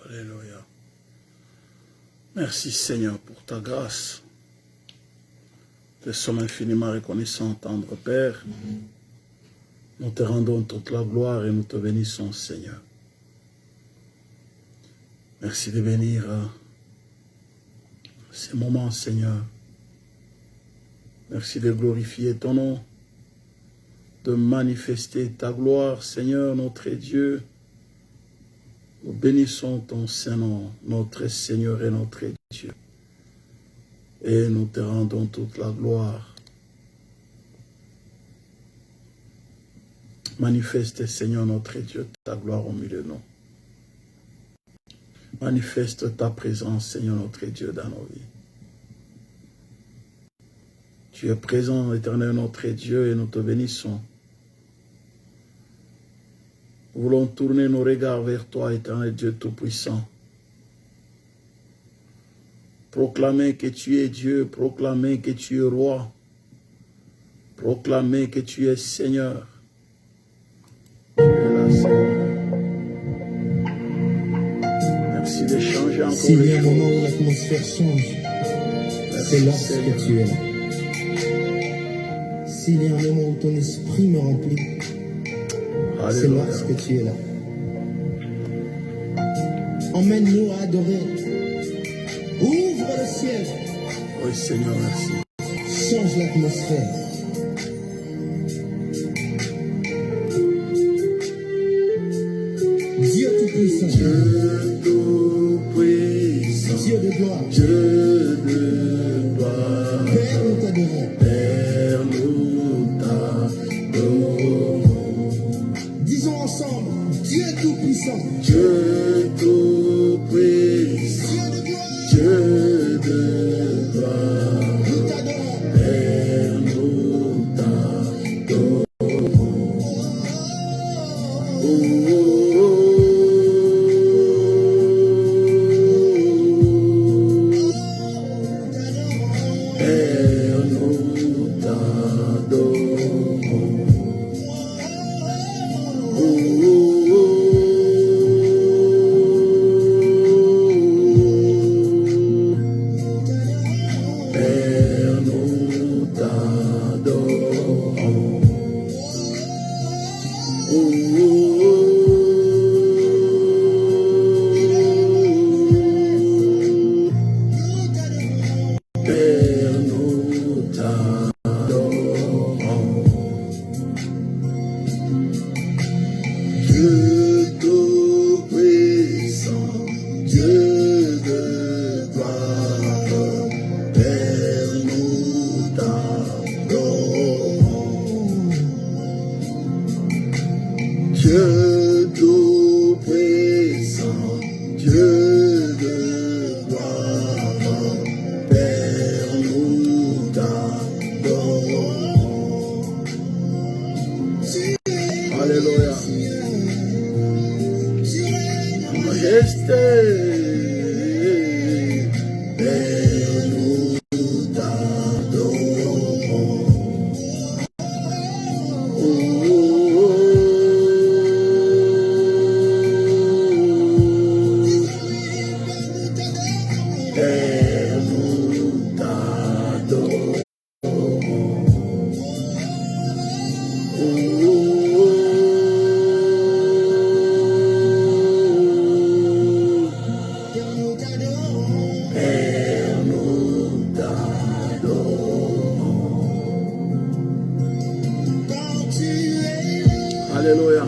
Alléluia. Merci Seigneur pour ta grâce. Nous sommes infiniment reconnaissants, tendre Père. Nous te rendons toute la gloire et nous te bénissons Seigneur. Merci de bénir ces moments Seigneur. Merci de glorifier ton nom, de manifester ta gloire Seigneur notre Dieu. Nous bénissons ton Saint-Nom, notre Seigneur et notre Dieu. Et nous te rendons toute la gloire. Manifeste, Seigneur notre Dieu, ta gloire au milieu de nous. Manifeste ta présence, Seigneur notre Dieu, dans nos vies. Tu es présent, éternel notre Dieu, et nous te bénissons. Nous voulons tourner nos regards vers toi, éternel Dieu Tout-Puissant. Proclamer que tu es Dieu, proclamer que tu es roi, proclamer que tu es Seigneur. Tu es là, Seigneur. Merci de changer encore S'il y les a un choses. moment où l'atmosphère change, c'est lorsque Seigneur. tu es là. S'il y a un moment où ton esprit me remplit, c'est Alléluia. lorsque tu es là. Emmène-nous à adorer. Ouvre le ciel. Oui, Seigneur, merci. Change l'atmosphère. Dieu Tout-Puissant. Dieu Tout-Puissant, Dieu de gloire. Dieu de gloire, Père, nous t'adorons. Père, nous t'adorons. Disons ensemble, Dieu Tout-Puissant. Dieu Tout-Puissant, Dieu de gloire. Dieu de gloire, Nous t'adorons. Père, nous t'adorons. Oh, oh, oh. Père, nous t'adorons. Oh, oh, oh. Père, nous t'adorons. Oh, oh, oh. Père, nous t'adorons. Dieu Tout-Puissant, Dieu de gloire, Père, nous t'adorons. Dieu Tout-Puissant, Dieu de gloire, Père, nous t'adorons. Alléluia. Majesté, Père, nous t'adorons. Oh, oh, oh. Père, nous t'adorons. Oh, oh, oh. Père, nous t'adorons. Alléluia.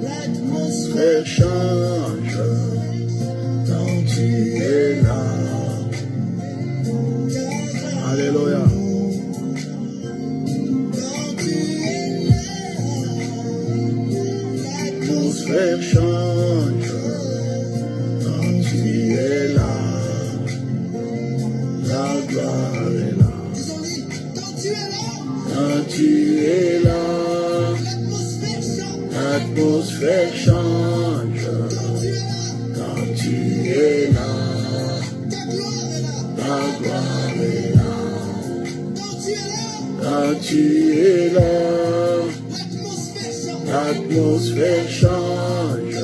L'atmosphère change quand tu es là. Alléluia. L'atmosphère change quand tu es là. La gloire est là. Quand tu es là, l'atmosphère change. Quand tu es là, la gloire est là. Quand tu es là, l'atmosphère change.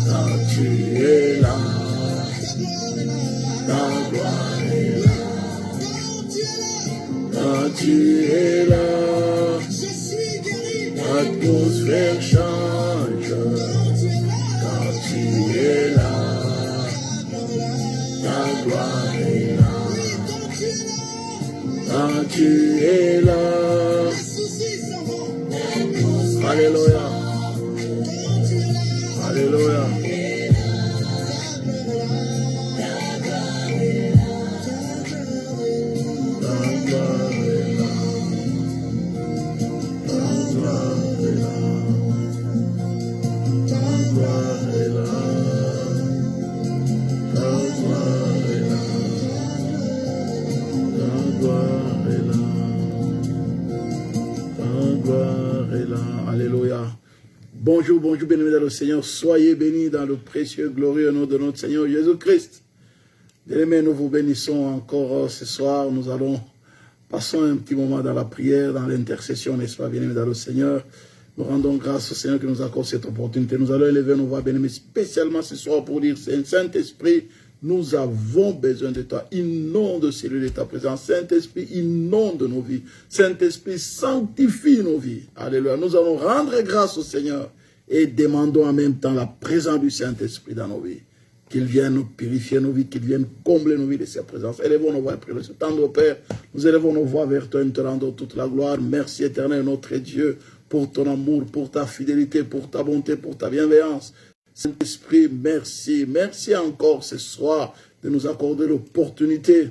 Quand tu es là, ta gloire est là. Quand tu es là, l'atmosphère change. Quand tu es là, ta gloire est là. Quand tu es là, alléluia, alléluia. Alléluia. Bonjour, bonjour, bénis dans le Seigneur. Soyez bénis dans le précieux, glorieux nom de notre Seigneur Jésus-Christ. Bien-aimés, nous vous bénissons encore ce soir. Nous allons passer un petit moment dans la prière, dans l'intercession, n'est-ce pas, bien-aimés dans le Seigneur. Nous rendons grâce au Seigneur qui nous accorde cette opportunité. Nous allons élever nos voix, bien-aimés, spécialement ce soir pour dire, Saint-Esprit, nous avons besoin de toi. Inonde celui de ta présence. Saint-Esprit, inonde nos vies. Saint-Esprit, sanctifie nos vies. Alléluia. Nous allons rendre grâce au Seigneur et demandons en même temps la présence du Saint-Esprit dans nos vies. Qu'il vienne nous purifier nos vies, qu'il vienne combler nos vies de sa présence. Élevons nos voix et prions. Ce tendre Père, nous élevons nos voix vers toi et nous te rendons toute la gloire. Merci éternel, notre Dieu, pour ton amour, pour ta fidélité, pour ta bonté, pour ta bienveillance. Saint-Esprit, merci. Merci encore ce soir de nous accorder l'opportunité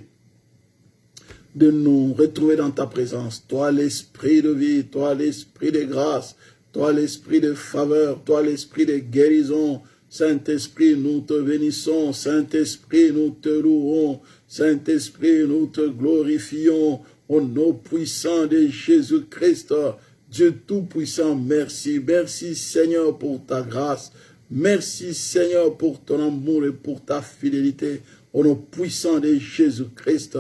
de nous retrouver dans ta présence. Toi, l'esprit de vie, toi, l'esprit de grâce, toi, l'esprit de faveur, toi, l'esprit de guérison. Saint-Esprit, nous te bénissons. Saint-Esprit, nous te louons. Saint-Esprit, nous te glorifions. Au nom puissant de Jésus-Christ, Dieu Tout-Puissant, merci. Merci Seigneur pour ta grâce. Merci Seigneur pour ton amour et pour ta fidélité. Au nom puissant de Jésus-Christ,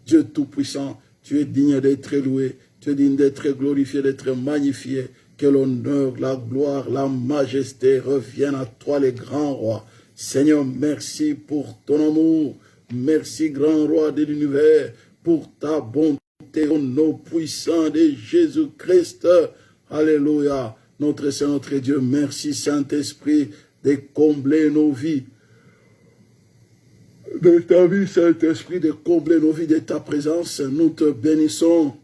Dieu Tout-Puissant, tu es digne d'être loué, tu es digne d'être glorifié, d'être magnifié. Que l'honneur, la gloire, la majesté reviennent à toi les grands rois. Seigneur, merci pour ton amour. Merci grand roi de l'univers pour ta bonté. Au nom puissant de Jésus-Christ. Alléluia. Notre Seigneur, notre Dieu, merci Saint-Esprit de combler nos vies. De ta vie, Saint-Esprit, de combler nos vies de ta présence. Nous te bénissons.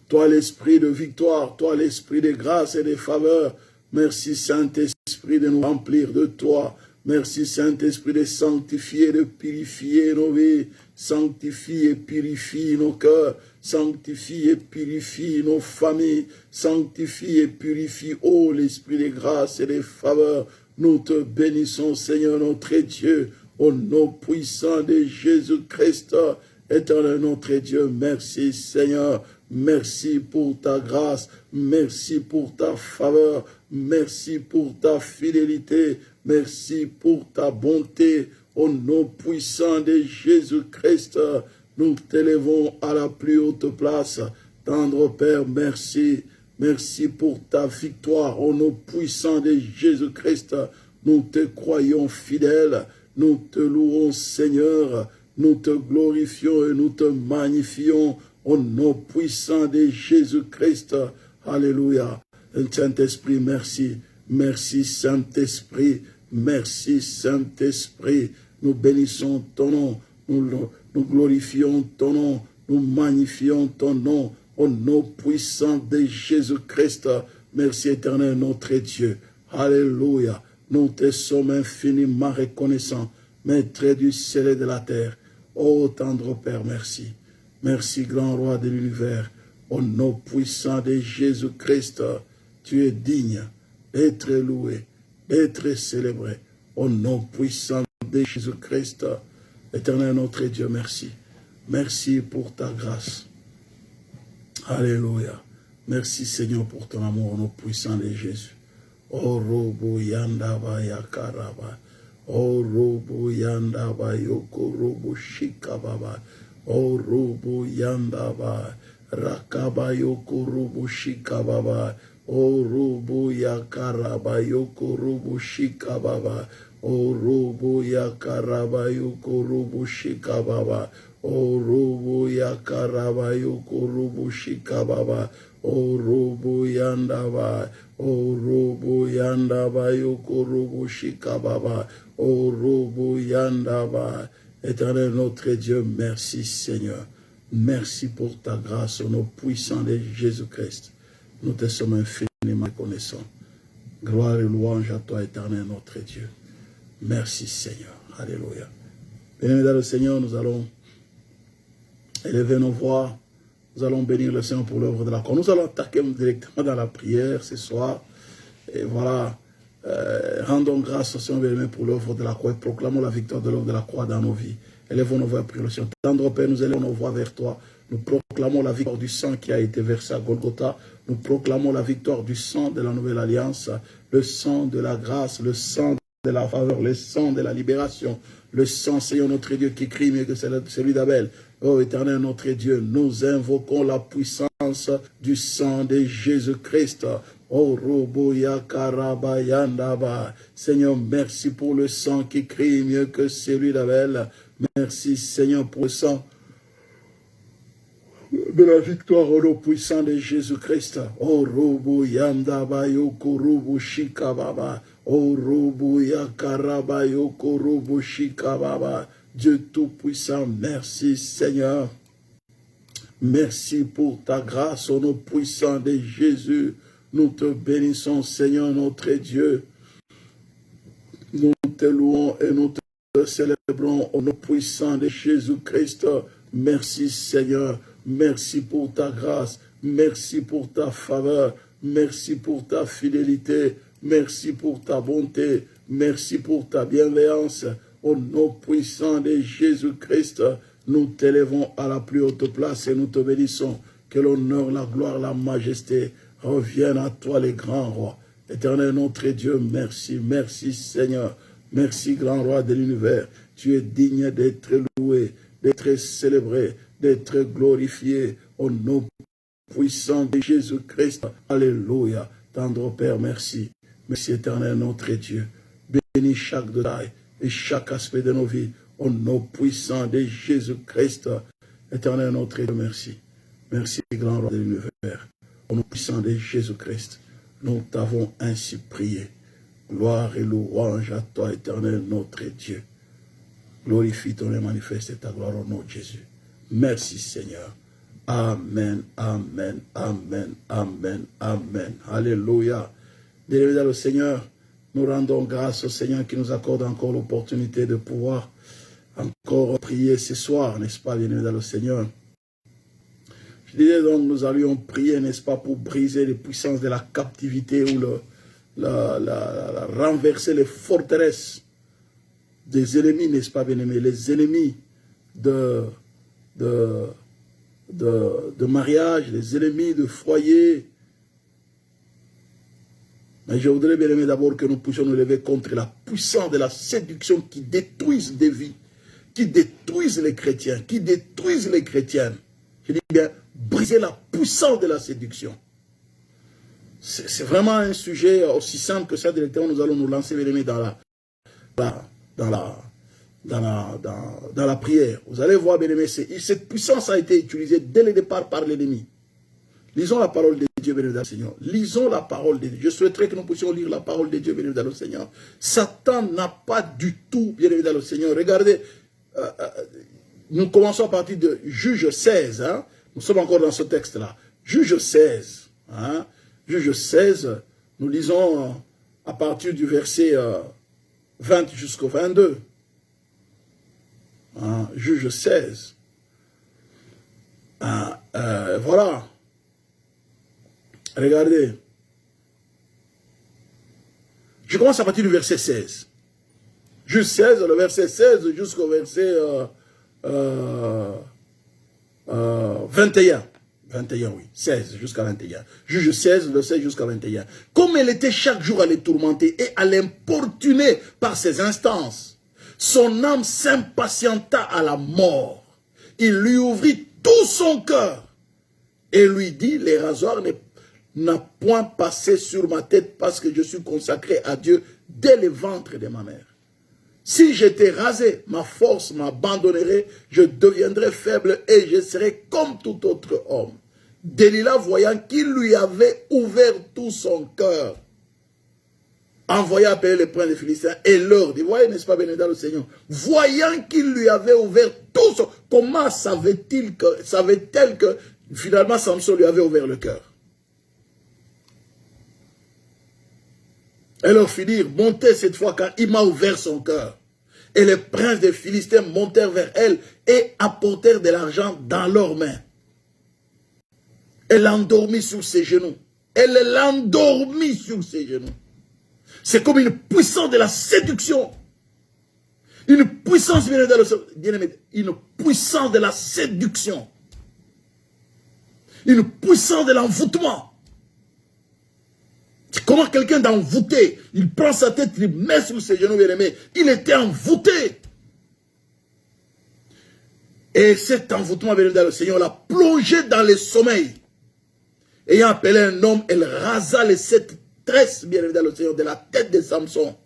Toi, l'esprit de victoire, toi, l'esprit de grâce et de faveur. Merci Saint-Esprit de nous remplir de toi. Merci Saint-Esprit de sanctifier, de purifier nos vies. Sanctifie et purifie nos cœurs. Sanctifie et purifie nos familles. Sanctifie et purifie, ô l'esprit de grâce et de faveur. Nous te bénissons, Seigneur notre Dieu, au nom puissant de Jésus-Christ. Éternel notre Dieu, merci Seigneur. Merci pour ta grâce. Merci pour ta faveur. Merci pour ta fidélité. Merci pour ta bonté. Au nom puissant de Jésus-Christ, nous t'élevons à la plus haute place. Tendre Père, merci. Merci pour ta victoire. Au nom puissant de Jésus-Christ, nous te croyons fidèle. Nous te louons, Seigneur. Nous te glorifions et nous te magnifions. Au nom puissant de Jésus-Christ. Alléluia. Saint-Esprit, merci. Merci, Saint-Esprit. Merci, Saint-Esprit. Nous bénissons ton nom. Nous glorifions ton nom. Nous magnifions ton nom. Au nom puissant de Jésus-Christ. Merci, éternel, notre Dieu. Alléluia. Nous te sommes infiniment reconnaissants. Maître du ciel et de la terre. Ô tendre Père, merci. Merci, grand roi de l'univers. Au nom puissant de Jésus-Christ, tu es digne d'être loué, d'être célébré. Au nom puissant de Jésus-Christ, éternel notre Dieu, merci. Merci pour ta grâce. Alléluia. Merci Seigneur pour ton amour au nom puissant de Jésus. Oh robo yandaba yakaraba. Oh robo yandaba yoko robo shikababa. Oh robo yandaba rakaba yoko robo shikababa. Oh robo yakaraba yoko robo shikababa. Orobo yakarabayo korobo shikababa. Orobo yakarabayo korobo shikababa. Orobo yandaba. Orobo yandaba yokorobo shikababa. Orobo yandaba. Éternel notre Dieu, merci Seigneur. Merci pour ta grâce au nom puissant de Jésus-Christ. Nous te sommes infiniment reconnaissants. Gloire et louange à toi, éternel notre Dieu. Merci Seigneur. Alléluia. Béni dans le Seigneur, nous allons élever nos voix. Nous allons bénir le Seigneur pour l'œuvre de la croix. Nous allons attaquer directement dans la prière ce soir. Et voilà, rendons grâce au Seigneur pour l'œuvre de la croix et proclamons la victoire de l'œuvre de la croix dans nos vies. Élevons nos voix et prions le Seigneur. Tendre Père, nous élevons nos voix vers toi. Nous proclamons la victoire du sang qui a été versé à Golgotha. Nous proclamons la victoire du sang de la nouvelle alliance, le sang de la grâce, le sang de la faveur, le sang de la libération, le sang, Seigneur notre Dieu, qui crie mieux que celui d'Abel. Oh éternel notre Dieu, nous invoquons la puissance du sang de Jésus-Christ. Oh Roboya Karabayandaba. Seigneur, merci pour le sang qui crie mieux que celui d'Abel. Merci Seigneur pour le sang de la victoire au nom puissant de Jésus-Christ. Oh Robo Yandaba Yokorobo Shikababa. Oh Robo Yakaraba Yokorobo Shikababa. Dieu Tout-Puissant, merci Seigneur. Merci pour ta grâce au nom puissant de Jésus. Nous te bénissons Seigneur notre Dieu. Nous te louons et nous te célébrons au nom puissant de Jésus-Christ. Merci Seigneur. Merci pour ta grâce. Merci pour ta faveur. Merci pour ta fidélité. Merci pour ta bonté. Merci pour ta bienveillance. Au nom puissant de Jésus-Christ, nous t'élevons à la plus haute place et nous te bénissons. Que l'honneur, la gloire, la majesté reviennent à toi les grands rois. Éternel notre Dieu, merci. Merci Seigneur. Merci grand roi de l'univers. Tu es digne d'être loué, d'être célébré, d'être glorifié. Au nom puissant de Jésus-Christ. Alléluia. Tendre Père, merci. Merci éternel notre Dieu. Bénis chaque détail et chaque aspect de nos vies. Au nom puissant de Jésus-Christ. Éternel notre Dieu, merci. Merci grand roi de l'univers. Au nom puissant de Jésus-Christ. Nous t'avons ainsi prié. Gloire et louange à toi, éternel notre Dieu. Glorifie ton nom et manifeste ta gloire au nom de Jésus. Merci Seigneur. Amen, amen, amen, amen, amen. Alléluia. Béni le Seigneur, nous rendons grâce au Seigneur qui nous accorde encore l'opportunité de pouvoir encore prier ce soir, n'est-ce pas, béni le Seigneur. Je disais donc, nous allions prier, n'est-ce pas, pour briser les puissances de la captivité ou renverser les forteresses des ennemis, n'est-ce pas, bien-aimés, les ennemis de mariage, les ennemis de foyer. Mais je voudrais bien aimer d'abord que nous puissions nous lever contre la puissance de la séduction qui détruise des vies, qui détruisent les chrétiens, qui détruisent les chrétiennes. Je dis bien, briser la puissance de la séduction. C'est vraiment un sujet aussi simple que ça. Directement, nous allons nous lancer, bien aimés, dans la prière. Vous allez voir, bien aimés, cette puissance a été utilisée dès le départ par l'ennemi. Lisons la parole de Dieu, béni le Seigneur. Lisons la parole de Dieu. Je souhaiterais que nous puissions lire la parole de Dieu, béni le Seigneur. Satan n'a pas du tout, bien évidemment, le Seigneur. Regardez, nous commençons à partir de Juge 16. Hein? Nous sommes encore dans ce texte-là. Juge 16. Hein? Juge 16, nous lisons à partir du verset 20 jusqu'au 22. Hein? Juge 16. Voilà. Regardez. Je commence à partir du verset 16. Juge 16, le verset 16 jusqu'au verset 21. 21, oui. 16 jusqu'à 21. Juge 16, le 16 jusqu'à 21. Comme elle était chaque jour à les tourmenter et à l'importuner par ses instances, son âme s'impatienta à la mort. Il lui ouvrit tout son cœur et lui dit, les rasoirs n'a point passé sur ma tête parce que je suis consacré à Dieu dès le ventre de ma mère. Si j'étais rasé, ma force m'abandonnerait, je deviendrais faible et je serais comme tout autre homme. Delilah, voyant qu'il lui avait ouvert tout son cœur, envoya appeler les princes des Philistins et leur dit, voyez, n'est-ce pas, bénédicte le Seigneur, voyant qu'il lui avait ouvert tout son... Comment savait-elle que finalement Samson lui avait ouvert le cœur? Elle leur fit dire, montez cette fois car il m'a ouvert son cœur. Et les princes des Philistins montèrent vers elle et apportèrent de l'argent dans leurs mains. Elle l'endormit sur ses genoux. Elle l'endormit sur ses genoux. C'est comme une puissance de la séduction. Une puissance, bien-aimé, une puissance de la séduction. Une puissance de l'envoûtement. Comment quelqu'un d'envoûté, il prend sa tête, il met sur ses genoux, bien-aimé. Il était envoûté. Et cet envoûtement, bien-aimé, le Seigneur l'a plongé dans le sommeil. Ayant appelé un homme, elle rasa les 7 tresses, bien-aimé, le Seigneur, de la tête de Samson.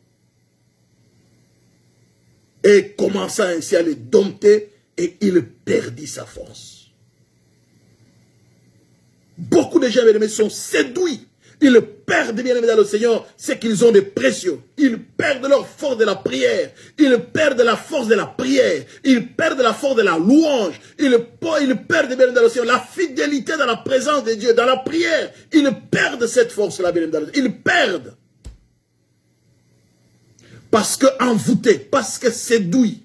Et commença ainsi à les dompter et il perdit sa force. Beaucoup de gens, bien-aimés, sont séduits. Ils perdent, bien-aimés dans le Seigneur, ce qu'ils ont de précieux. Ils perdent leur force de la prière. Ils perdent la force de la prière. Ils perdent la force de la louange. Ils perdent, bien-aimés dans le Seigneur, la fidélité dans la présence de Dieu, dans la prière. Ils perdent cette force-là, bien-aimés dans le Seigneur. Ils perdent. Parce que envoûtés, parce que séduits.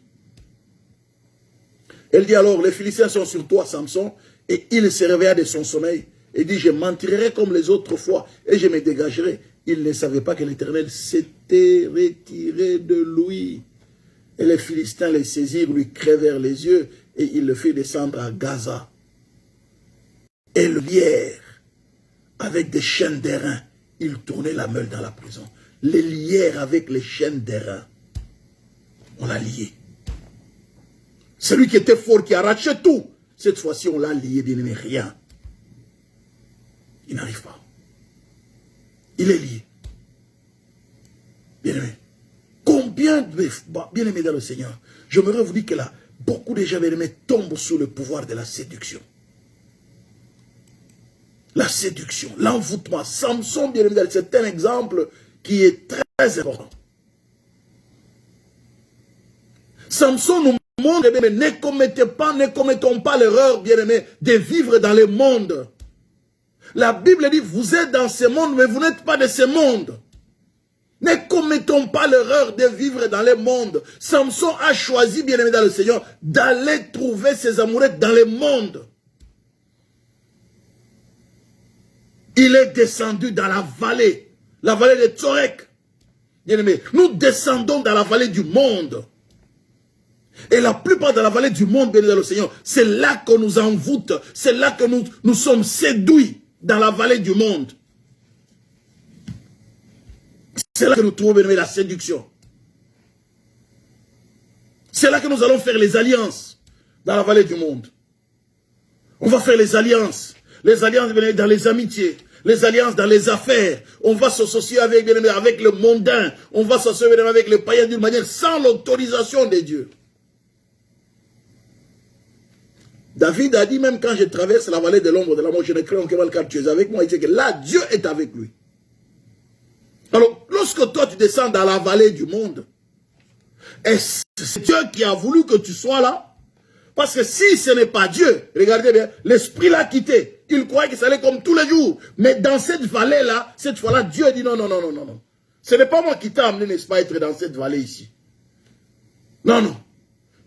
Elle dit alors, les Philistins sont sur toi, Samson, et il se réveilla de son sommeil. Et dit, je m'entirerai comme les autres fois et je me dégagerai. Il ne savait pas que l'Éternel s'était retiré de lui. Et les Philistins les saisirent, lui crevèrent les yeux et il le fit descendre à Gaza. Et le lièrent avec des chaînes d'airain. Il tournait la meule dans la prison. Les lièrent avec les chaînes d'airain. On l'a lié. Celui qui était fort, qui arrachait tout. Cette fois-ci, on l'a lié, bien aimé, rien. Il n'arrive pas. Il est lié. Bien-aimé. Combien de bien-aimés dans le Seigneur, j'aimerais vous dire que là, beaucoup de gens, bien-aimés, tombent sous le pouvoir de la séduction. La séduction, l'envoûtement. Samson, bien-aimé, c'est un exemple qui est très important. Samson nous montre, bien-aimé, ne commettons pas l'erreur, bien-aimé, de vivre dans le monde. La Bible dit, vous êtes dans ce monde, mais vous n'êtes pas de ce monde. Ne commettons pas l'erreur de vivre dans le monde. Samson a choisi, bien-aimé dans le Seigneur, d'aller trouver ses amourettes dans le monde. Il est descendu dans la vallée de Tsorek. Bien-aimé, nous descendons dans la vallée du monde. Et la plupart de la vallée du monde, bien-aimé dans le Seigneur, c'est là qu'on nous envoûte, c'est là que nous sommes séduits. Dans la vallée du monde. C'est là que nous trouvons, bien aimé, la séduction. C'est là que nous allons faire les alliances. Dans la vallée du monde. On va faire les alliances. Les alliances, bien aimé, dans les amitiés. Les alliances dans les affaires. On va s'associer avec, bien aimé, avec le mondain. On va s'associer, bien aimé, avec les païens d'une manière sans l'autorisation de Dieu. David a dit, même quand je traverse la vallée de l'ombre de la mort, je ne crains aucun mal car tu es avec moi. Il dit que là, Dieu est avec lui. Alors, lorsque toi, tu descends dans la vallée du monde, c'est Dieu qui a voulu que tu sois là. Parce que si ce n'est pas Dieu, regardez bien, l'esprit l'a quitté. Il croyait que ça allait comme tous les jours. Mais dans cette vallée-là, cette fois-là, Dieu a dit non, non, non, non, non, non. Ce n'est pas moi qui t'ai amené, n'est-ce pas, être dans cette vallée ici. Non, non.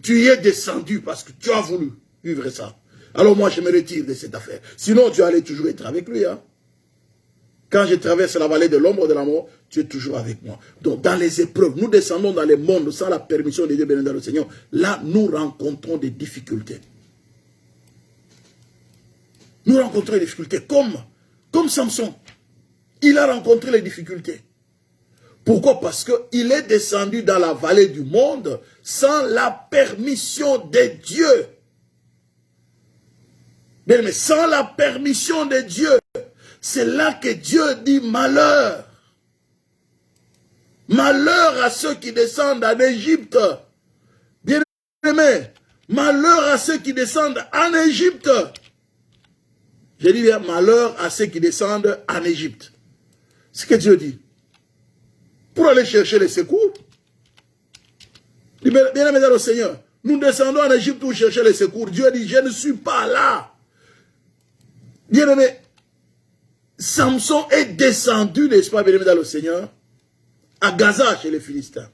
Tu y es descendu parce que tu as voulu vivre ça. Alors moi, je me retire de cette affaire. Sinon, tu allais toujours être avec lui. Hein? Quand je traverse la vallée de l'ombre de la mort, tu es toujours avec moi. Donc, dans les épreuves, nous descendons dans les mondes sans la permission de Dieu, béni dans le Seigneur. Là, nous rencontrons des difficultés. Nous rencontrons des difficultés comme Samson. Il a rencontré les difficultés. Pourquoi? Parce qu'il est descendu dans la vallée du monde sans la permission de Dieu. Mais sans la permission de Dieu, c'est là que Dieu dit malheur. Malheur à ceux qui descendent en Égypte. Bien-aimés, malheur à ceux qui descendent en Égypte. J'ai dit bien, malheur à ceux qui descendent en Égypte. C'est ce que Dieu dit. Pour aller chercher les secours. Bien-aimés dans le Seigneur, nous descendons en Égypte pour chercher les secours. Dieu dit, je ne suis pas là. Bien-aimés, Samson est descendu, n'est-ce pas, bien-aimés dans le Seigneur, à Gaza chez les Philistins.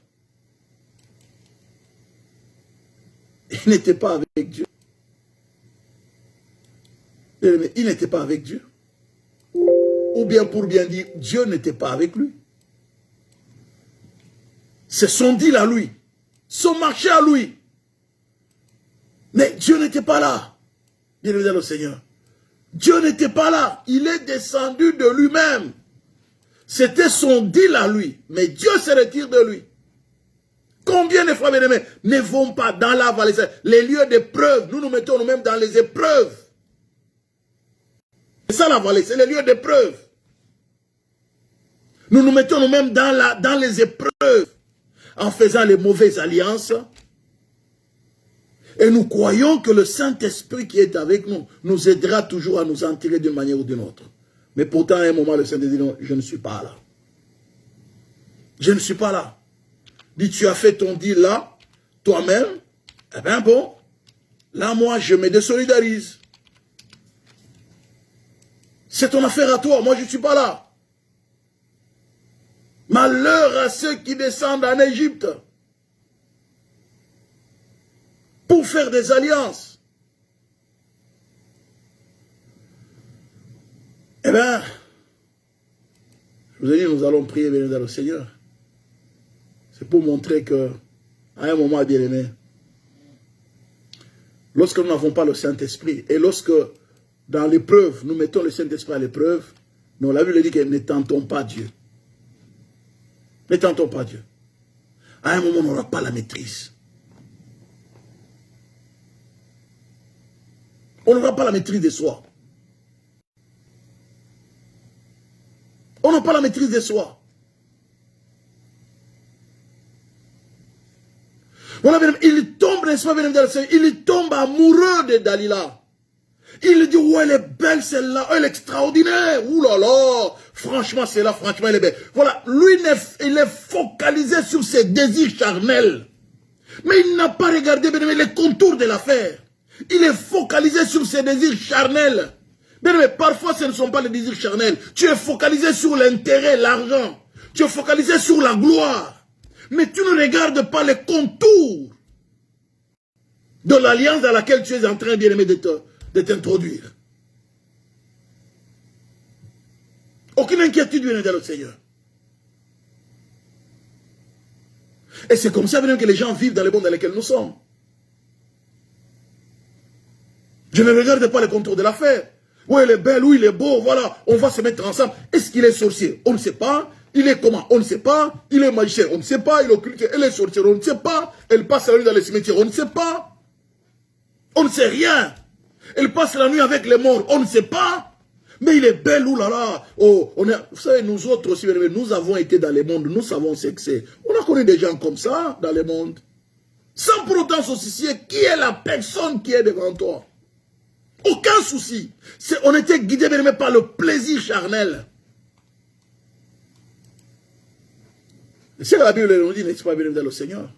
Il n'était pas avec Dieu. Bien-aimés, il n'était pas avec Dieu. Ou bien pour bien dire, Dieu n'était pas avec lui. C'est son deal à lui. Son marché à lui. Mais Dieu n'était pas là. Bien-aimés dans le Seigneur. Dieu n'était pas là. Il est descendu de lui-même. C'était son deal à lui. Mais Dieu se retire de lui. Combien de fois, bien-aimés, ne vont pas dans la vallée, les lieux d'épreuve. Nous nous mettons nous-mêmes dans les épreuves. C'est ça la vallée, c'est les lieux d'épreuve. Nous nous mettons nous-mêmes dans les épreuves en faisant les mauvaises alliances. Et nous croyons que le Saint-Esprit qui est avec nous nous aidera toujours à nous en tirer d'une manière ou d'une autre. Mais pourtant, à un moment, le Saint-Esprit dit non, je ne suis pas là. Je ne suis pas là. Dit, tu as fait ton deal là, toi-même. Eh bien bon, là moi je me désolidarise. C'est ton affaire à toi, moi je ne suis pas là. Malheur à ceux qui descendent en Égypte pour faire des alliances. Eh bien, je vous ai dit, nous allons prier, bien dans le Seigneur. C'est pour montrer que, à un moment, bien aimé, lorsque nous n'avons pas le Saint-Esprit, et lorsque, dans l'épreuve, nous mettons le Saint-Esprit à l'épreuve, non, la Bible dit que ne tentons pas Dieu. Ne tentons pas Dieu. À un moment, on n'aura pas la maîtrise. On n'aura pas la maîtrise de soi. On n'a pas la maîtrise de soi. Voilà, il tombe, n'est-ce pas, il tombe amoureux de Dalila. Il dit, oh, elle est belle celle-là, elle est extraordinaire. Ouh là là, franchement, celle-là, franchement, elle est belle. Voilà, lui, il est focalisé sur ses désirs charnels. Mais il n'a pas regardé bien, les contours de l'affaire. Il est focalisé sur ses désirs charnels. Mais parfois, ce ne sont pas les désirs charnels. Tu es focalisé sur l'intérêt, l'argent. Tu es focalisé sur la gloire. Mais tu ne regardes pas les contours de l'alliance dans laquelle tu es en train, bien aimé, de t'introduire. Aucune inquiétude, bien aimé, dans le Seigneur. Et c'est comme ça, bien aimé, que les gens vivent dans le monde dans lequel nous sommes. Je ne regarde pas les contours de l'affaire. Oui, elle est belle, oui, il est beau, voilà, on va se mettre ensemble. Est-ce qu'il est sorcier? On ne sait pas. Il est comment? On ne sait pas. Il est magicien? On ne sait pas. Il est occulte? Elle est sorcière? On ne sait pas. Elle passe la nuit dans les cimetières? On ne sait pas. On ne sait rien. Elle passe la nuit avec les morts? On ne sait pas. Mais il est belle, oulala. Oh, vous savez, nous autres aussi, nous avons été dans le monde, nous savons ce que c'est. On a connu des gens comme ça dans le monde. Sans pour autant se soucier qui est la personne qui est devant toi. Aucun souci. On était guidé par le plaisir charnel. C'est la Bible nous dit, n'est-ce pas, bien dans le Seigneur?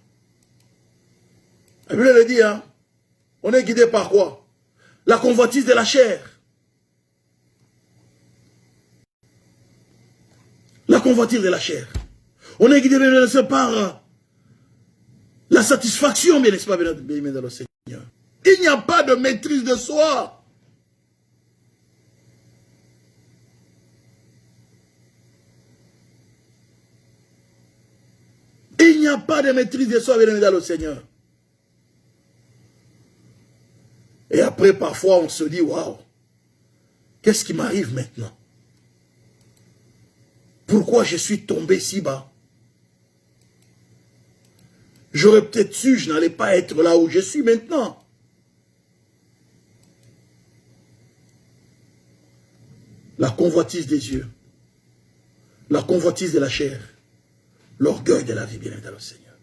La Bible le dit, hein? On est guidé par quoi? La convoitise de la chair. La convoitise de la chair. On est guidé par la satisfaction, bien n'est-ce pas, bien dans le Seigneur? Il n'y a pas de maîtrise de soi. Il n'y a pas de maîtrise de soi, bien dans le Seigneur. Et après, parfois, on se dit, waouh, qu'est-ce qui m'arrive maintenant? Pourquoi je suis tombé si bas? J'aurais peut-être su, je n'allais pas être là où je suis maintenant. La convoitise des yeux, la convoitise de la chair, L'orgueil de la vie, bien-aimé dans le Seigneur.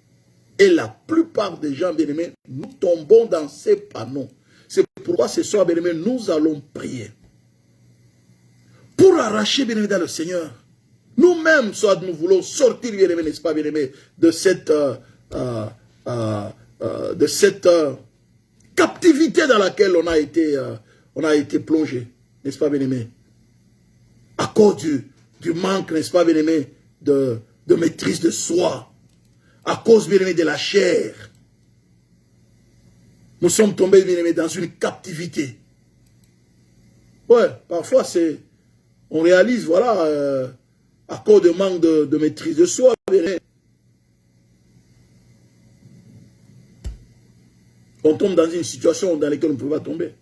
Et la plupart des gens, bien-aimés, nous tombons dans ces panneaux. C'est pourquoi ce soir, bien-aimés, nous allons prier. Pour arracher, bien-aimé dans le Seigneur, nous-mêmes, soit nous voulons sortir, bien-aimé, n'est-ce pas, bien-aimé, de cette captivité dans laquelle on a été plongé, n'est-ce pas, bien-aimé? À cause du manque, n'est-ce pas, bien-aimé, de maîtrise de soi, à cause, bien-aimé, de la chair. Nous sommes tombés, bien-aimé, dans une captivité. Ouais, parfois on réalise, voilà, à cause de manque de maîtrise de soi, bien-aimé, on tombe dans une situation dans laquelle on ne peut pas tomber.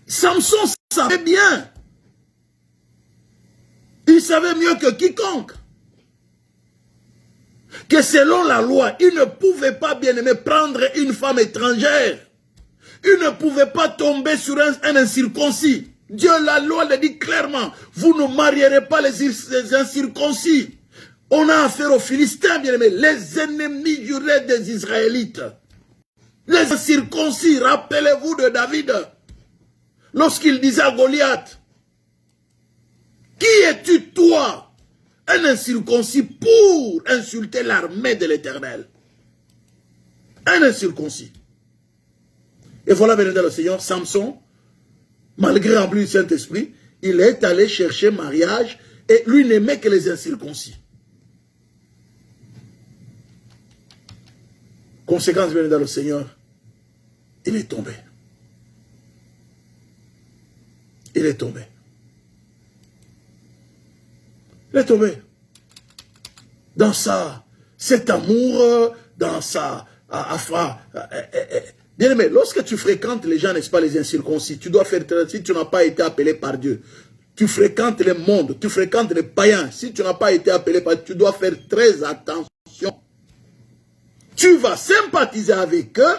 Samson savait bien. Il savait mieux que quiconque que selon la loi, il ne pouvait pas, bien-aimé, prendre une femme étrangère. Il ne pouvait pas tomber sur un incirconcis. Dieu, la loi le dit clairement, vous ne marierez pas les incirconcis. On a affaire aux Philistins, bien-aimé, les ennemis jurés des Israélites. Les incirconcis, rappelez-vous de David, lorsqu'il disait à Goliath, qui es-tu toi, un incirconcis, pour insulter l'armée de l'Éternel? Un incirconcis. Et voilà, bien le Seigneur, Samson, malgré rempli du Saint-Esprit, il est allé chercher mariage et lui n'aimait que les incirconcis. Conséquence, bien dans le Seigneur, il est tombé. Il est tombé. Il est tombé. Dans cet amour, dans sa... Bien aimé, lorsque tu fréquentes les gens, n'est-ce pas, les incirconcis, tu dois faire, si tu n'as pas été appelé par Dieu, tu fréquentes le monde, tu fréquentes les païens, si tu n'as pas été appelé par Dieu, tu dois faire très attention. Tu vas sympathiser avec eux,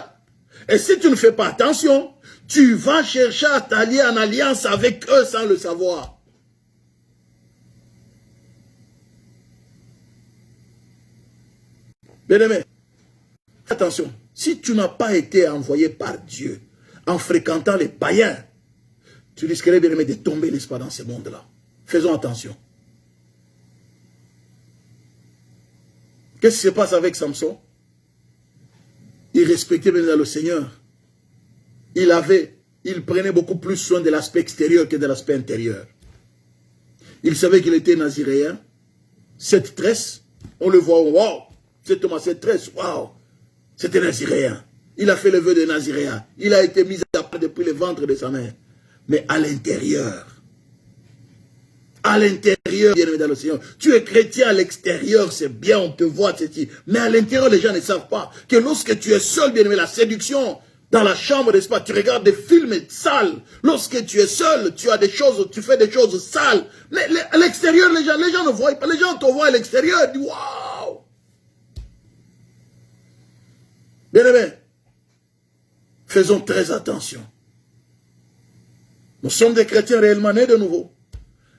et si tu ne fais pas attention, tu vas chercher à t'allier en alliance avec eux sans le savoir. Bien-aimé, attention, si tu n'as pas été envoyé par Dieu en fréquentant les païens, tu risquerais, bien-aimé, de tomber, n'est-ce pas, dans ce monde-là. Faisons attention. Qu'est-ce qui se passe avec Samson? Il respectait bien le Seigneur. Il prenait beaucoup plus soin de l'aspect extérieur que de l'aspect intérieur. Il savait qu'il était naziréen. Cette tresse, on le voit, waouh, cette tresse, waouh, c'était naziréen. Il a fait le vœu de naziréen. Il a été mis à part depuis le ventre de sa mère. Mais à l'intérieur, bien aimé dans le Seigneur, tu es chrétien à l'extérieur, c'est bien, on te voit, ceci. Mais à l'intérieur, les gens ne savent pas que lorsque tu es seul, bien aimé, la séduction, dans la chambre, n'est-ce pas, tu regardes des films sales. Lorsque tu es seul, tu as des choses, tu fais des choses sales. À l'extérieur, les gens ne voient pas, les gens te voient à l'extérieur, ils disent, waouh! Bien aimé, faisons très attention. Nous sommes des chrétiens réellement nés de nouveau.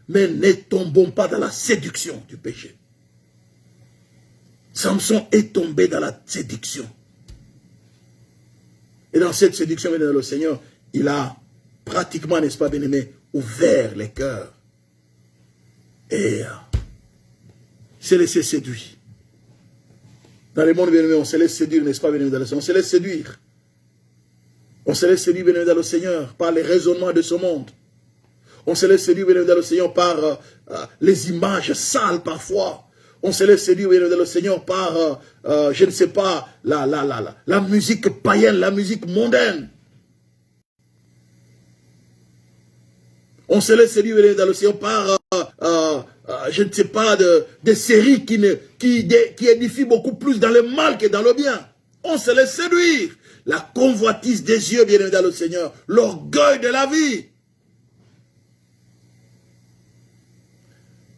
Mais ne tombons pas dans la séduction du péché. Samson est tombé dans la séduction. Et dans cette séduction, bien aimé, le Seigneur, il a pratiquement, n'est-ce pas, bien aimé, ouvert les cœurs. Et s'est laissé séduire. Dans le monde, bien aimé, on se laisse séduire, n'est-ce pas, bien aimé, dans le Seigneur. On se laisse séduire. On se laisse séduire, bien aimé, dans le Seigneur, par les raisonnements de ce monde. On se laisse séduire, bien aimé, dans le Seigneur, par les images sales parfois. On se laisse séduire, bien aimé, dans le Seigneur, par, je ne sais pas, la musique païenne, la musique mondaine. On se laisse séduire, bien aimé, dans le Seigneur, par, je ne sais pas, des séries qui édifient beaucoup plus dans le mal que dans le bien. On se laisse séduire. La convoitise des yeux, bien aimé, dans le Seigneur. L'orgueil de la vie.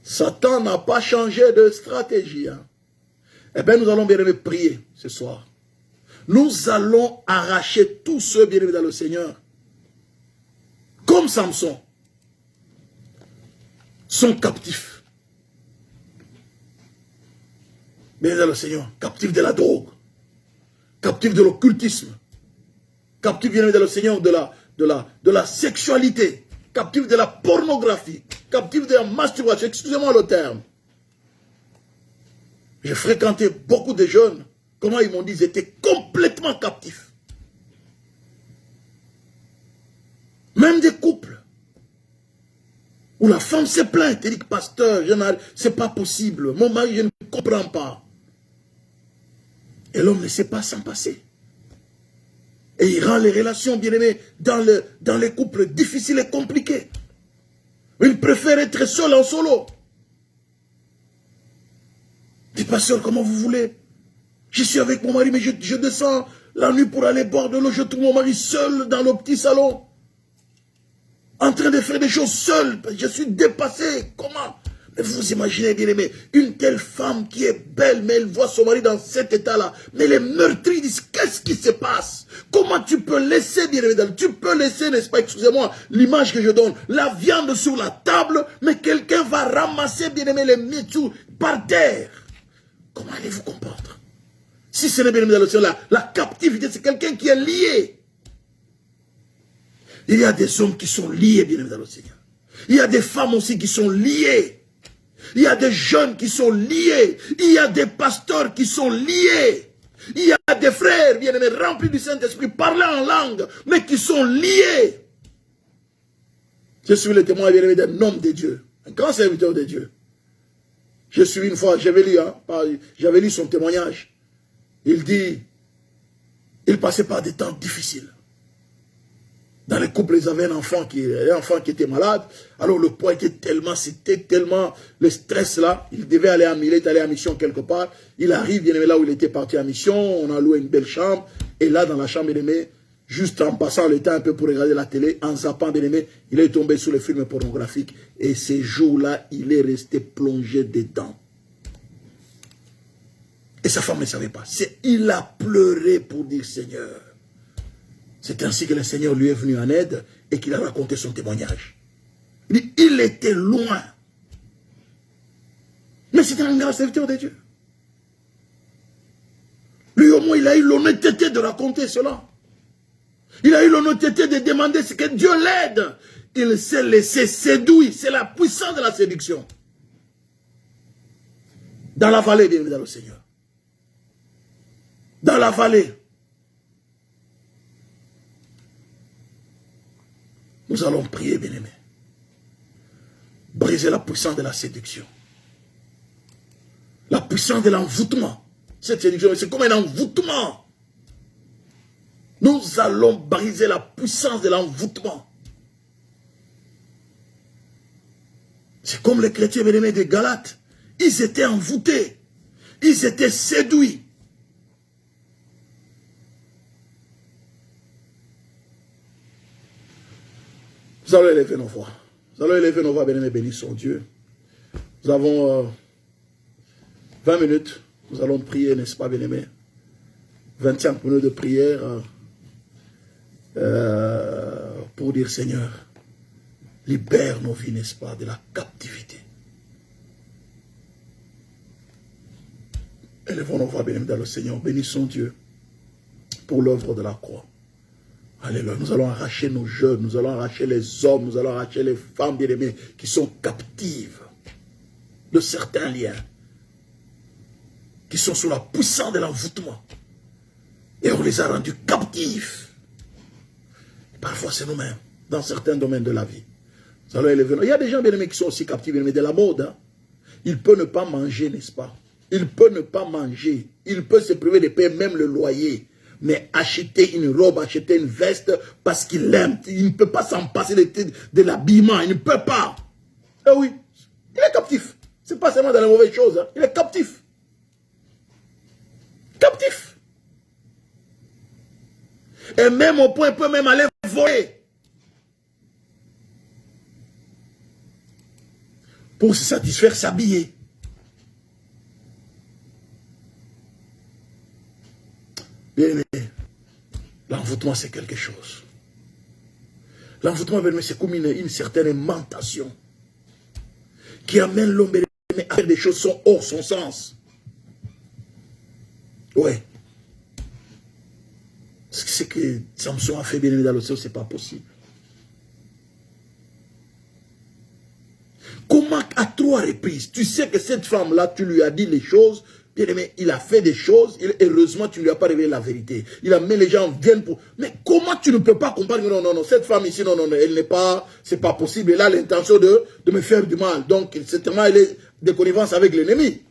Satan n'a pas changé de stratégie. Hein. Eh bien, nous allons bien aimé prier ce soir. Nous allons arracher tous ceux bien aimés dans le Seigneur. Comme Samson. Sont captifs. Bien dans le Seigneur, captif de la drogue, captif de l'occultisme, captif bien dans le Seigneur de la sexualité, captif de la pornographie, captif de la masturbation, excusez-moi le terme. J'ai fréquenté beaucoup de jeunes, comment ils m'ont dit, ils étaient complètement captifs. Même des couples, où la femme s'est plainte, elle dit, pasteur, c'est pas possible, mon mari, je ne comprends pas. Et l'homme ne sait pas s'en passer. Et il rend les relations, bien aimées, dans les couples difficiles et compliqués. Il préfère être seul en solo. Dis pasteur, comment vous voulez? Je suis avec mon mari, mais je descends la nuit pour aller boire de l'eau. Je trouve mon mari seul dans le petit salon. En train de faire des choses seul. Je suis dépassé. Comment? Mais vous imaginez, bien aimé, une telle femme qui est belle, mais elle voit son mari dans cet état-là. Mais les meurtriers disent, qu'est-ce qui se passe? Comment tu peux laisser, bien aimé, tu peux laisser, n'est-ce pas, excusez-moi, l'image que je donne, la viande sur la table, mais quelqu'un va ramasser, bien aimé, les miettes par terre. Comment allez-vous comprendre? Si ce n'est bien aimé dans le ciel, la captivité, c'est quelqu'un qui est lié. Il y a des hommes qui sont liés, bien aimé dans le Seigneur. Il y a des femmes aussi qui sont liées. Il y a des jeunes qui sont liés. Il y a des pasteurs qui sont liés. Il y a des frères, bien aimés, remplis du Saint-Esprit, parlant en langue, mais qui sont liés. Je suis le témoin, bien aimé, d'un homme de Dieu, un grand serviteur de Dieu. Je suis une fois, j'avais lu son témoignage. Il dit, il passait par des temps difficiles. Dans les couples, ils avaient un enfant qui était malade. Alors le poids était tellement, c'était tellement le stress là. Il devait aller il est allé en mission quelque part. Il arrive, bien aimé, là où il était parti en mission. On a loué une belle chambre. Et là, dans la chambre, bien aimé, juste en passant le temps un peu pour regarder la télé, en zappant, bien aimé, il est tombé sur les films pornographiques. Et ces jours-là, il est resté plongé dedans. Et sa femme ne savait pas. Il a pleuré pour dire, Seigneur. C'est ainsi que le Seigneur lui est venu en aide et qu'il a raconté son témoignage. Il dit, il était loin. Mais c'était un grand serviteur de Dieu. Lui au moins, il a eu l'honnêteté de raconter cela. Il a eu l'honnêteté de demander ce que Dieu l'aide. Il s'est laissé séduire. C'est la puissance de la séduction. Dans la vallée, bien dans le Seigneur. Dans la vallée. Nous allons prier, bien-aimés. Briser la puissance de la séduction. La puissance de l'envoûtement. Cette séduction, c'est comme un envoûtement. Nous allons briser la puissance de l'envoûtement. C'est comme les chrétiens, bien-aimés, de Galates. Ils étaient envoûtés. Ils étaient séduits. Nous allons élever nos voix. Nous allons élever nos voix, bien-aimés, bénissons Dieu. Nous avons 20 minutes. Nous allons prier, n'est-ce pas, bien-aimés? 25 minutes de prière pour dire, Seigneur, libère nos vies, n'est-ce pas, de la captivité. Élevons nos voix, bien-aimés, dans le Seigneur. Bénissons Dieu pour l'œuvre de la croix. Alléluia. Nous allons arracher nos jeunes, nous allons arracher les hommes, nous allons arracher les femmes bien-aimées qui sont captives de certains liens, qui sont sous la puissance de l'envoûtement. Et on les a rendus captifs. Et parfois c'est nous-mêmes, dans certains domaines de la vie. Nous allons élever. Il y a des gens bien-aimés qui sont aussi captifs, bien-aimés de la mode. Hein. Il peut ne pas manger, n'est-ce pas? Il peut ne pas manger. Il peut se priver de payer même le loyer. Mais acheter une robe, acheter une veste, parce qu'il aime. Il ne peut pas s'en passer de l'habillement. Il ne peut pas. Eh oui, il est captif. Ce n'est pas seulement dans les mauvaises choses. Hein. Il est captif. Captif. Et même au point, il peut même aller voler. Pour se satisfaire, s'habiller. Bien aimé, l'envoûtement c'est quelque chose. L'envoûtement, c'est comme une certaine mentation qui amène l'homme à faire des choses qui sont hors son sens. Ouais. Ce que Samson a fait, bien aimé dans le ciel, c'est pas possible. Comment à 3 reprises, tu sais que cette femme-là, tu lui as dit les choses, bien aimé, il a fait des choses, heureusement tu ne lui as pas révélé la vérité. Il a mis les gens viennent pour... Mais comment tu ne peux pas comprendre que non, cette femme ici, non, elle n'est pas... C'est pas possible. Elle a l'intention de me faire du mal. Donc, certainement, elle est de connivence avec l'ennemi.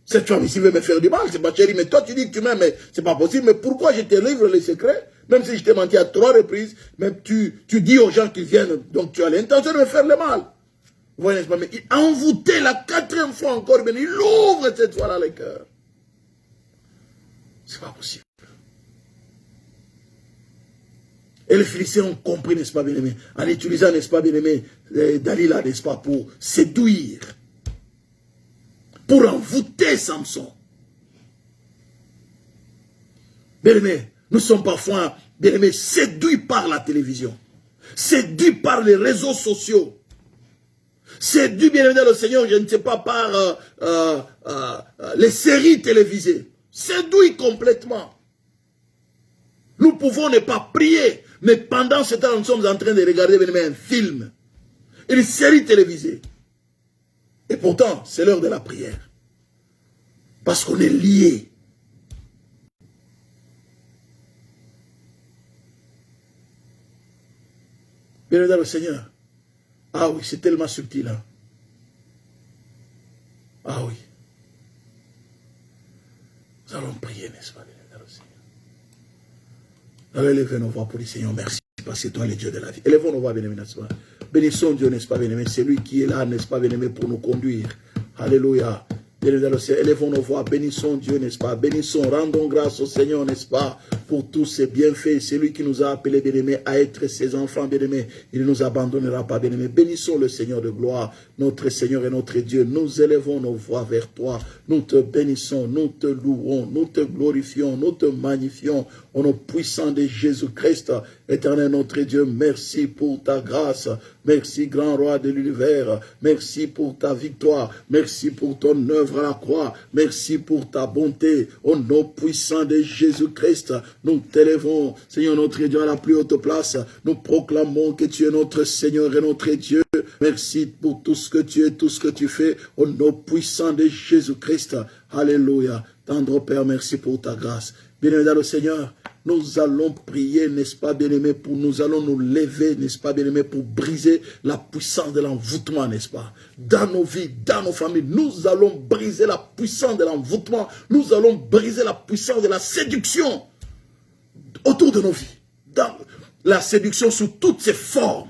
Cette femme ici veut me faire du mal, c'est pas chérie. Mais toi, tu dis que tu m'aimes, mais c'est pas possible. Mais pourquoi je te livre les secrets? Même si je t'ai menti à 3 reprises, même tu dis aux gens qui viennent, donc tu as l'intention de me faire le mal. Vous voyez, n'est-ce pas? Mais il a envoûté la 4e fois encore, mais il ouvre cette fois-là le cœur. C'est pas possible. Et les Philistins ont compris, n'est-ce pas, bien-aimé, en utilisant, n'est-ce pas, bien-aimé, Dalila, n'est-ce pas, pour séduire, pour envoûter Samson. Bien-aimé, nous sommes parfois, bien-aimé, séduits par la télévision, séduits par les réseaux sociaux, séduits, bien-aimé, dans le Seigneur, je ne sais pas, par les séries télévisées, séduits complètement. Nous pouvons ne pas prier, mais pendant ce temps, nous sommes en train de regarder, bien-aimé, un film, une série télévisée. Et pourtant, c'est l'heure de la prière. Parce qu'on est liés. Bien-aimé dans le Seigneur. Ah oui, c'est tellement subtil. Hein? Ah oui. Nous allons prier, n'est-ce pas, bien-aimé dans le Seigneur. Allons élever nos voix pour le Seigneur. Merci, parce que toi, le Dieu de la vie. Élevons nos voix, bien-aimé, n'est-ce pas. Bénissons Dieu, n'est-ce pas, bien-aimé. C'est lui qui est là, n'est-ce pas, bien-aimé, pour nous conduire. Alléluia. Élevons nos voix, bénissons Dieu, n'est-ce pas? Bénissons, rendons grâce au Seigneur, n'est-ce pas? Pour tous ses bienfaits. C'est lui qui nous a appelés, bien-aimés, à être ses enfants, bien-aimés. Il ne nous abandonnera pas, bien-aimés. Bénissons le Seigneur de gloire, notre Seigneur et notre Dieu. Nous élevons nos voix vers toi. Nous te bénissons, nous te louons, nous te glorifions, nous te magnifions. Au nom puissant de Jésus-Christ, éternel notre Dieu, merci pour ta grâce. Merci, grand roi de l'univers. Merci pour ta victoire. Merci pour ton œuvre à la croix. Merci pour ta bonté. Au nom puissant de Jésus-Christ, nous t'élevons, Seigneur notre Dieu, à la plus haute place. Nous proclamons que tu es notre Seigneur et notre Dieu. Merci pour tout ce que tu es, tout ce que tu fais. Au nom puissant de Jésus-Christ. Alléluia. Tendre Père, merci pour ta grâce. Bien-aimé dans le Seigneur, nous allons prier, n'est-ce pas, bien-aimé, nous allons nous lever, n'est-ce pas, bien-aimé, pour briser la puissance de l'envoûtement, n'est-ce pas, dans nos vies, dans nos familles. Nous allons briser la puissance de l'envoûtement, nous allons briser la puissance de la séduction autour de nos vies, dans la séduction sous toutes ses formes.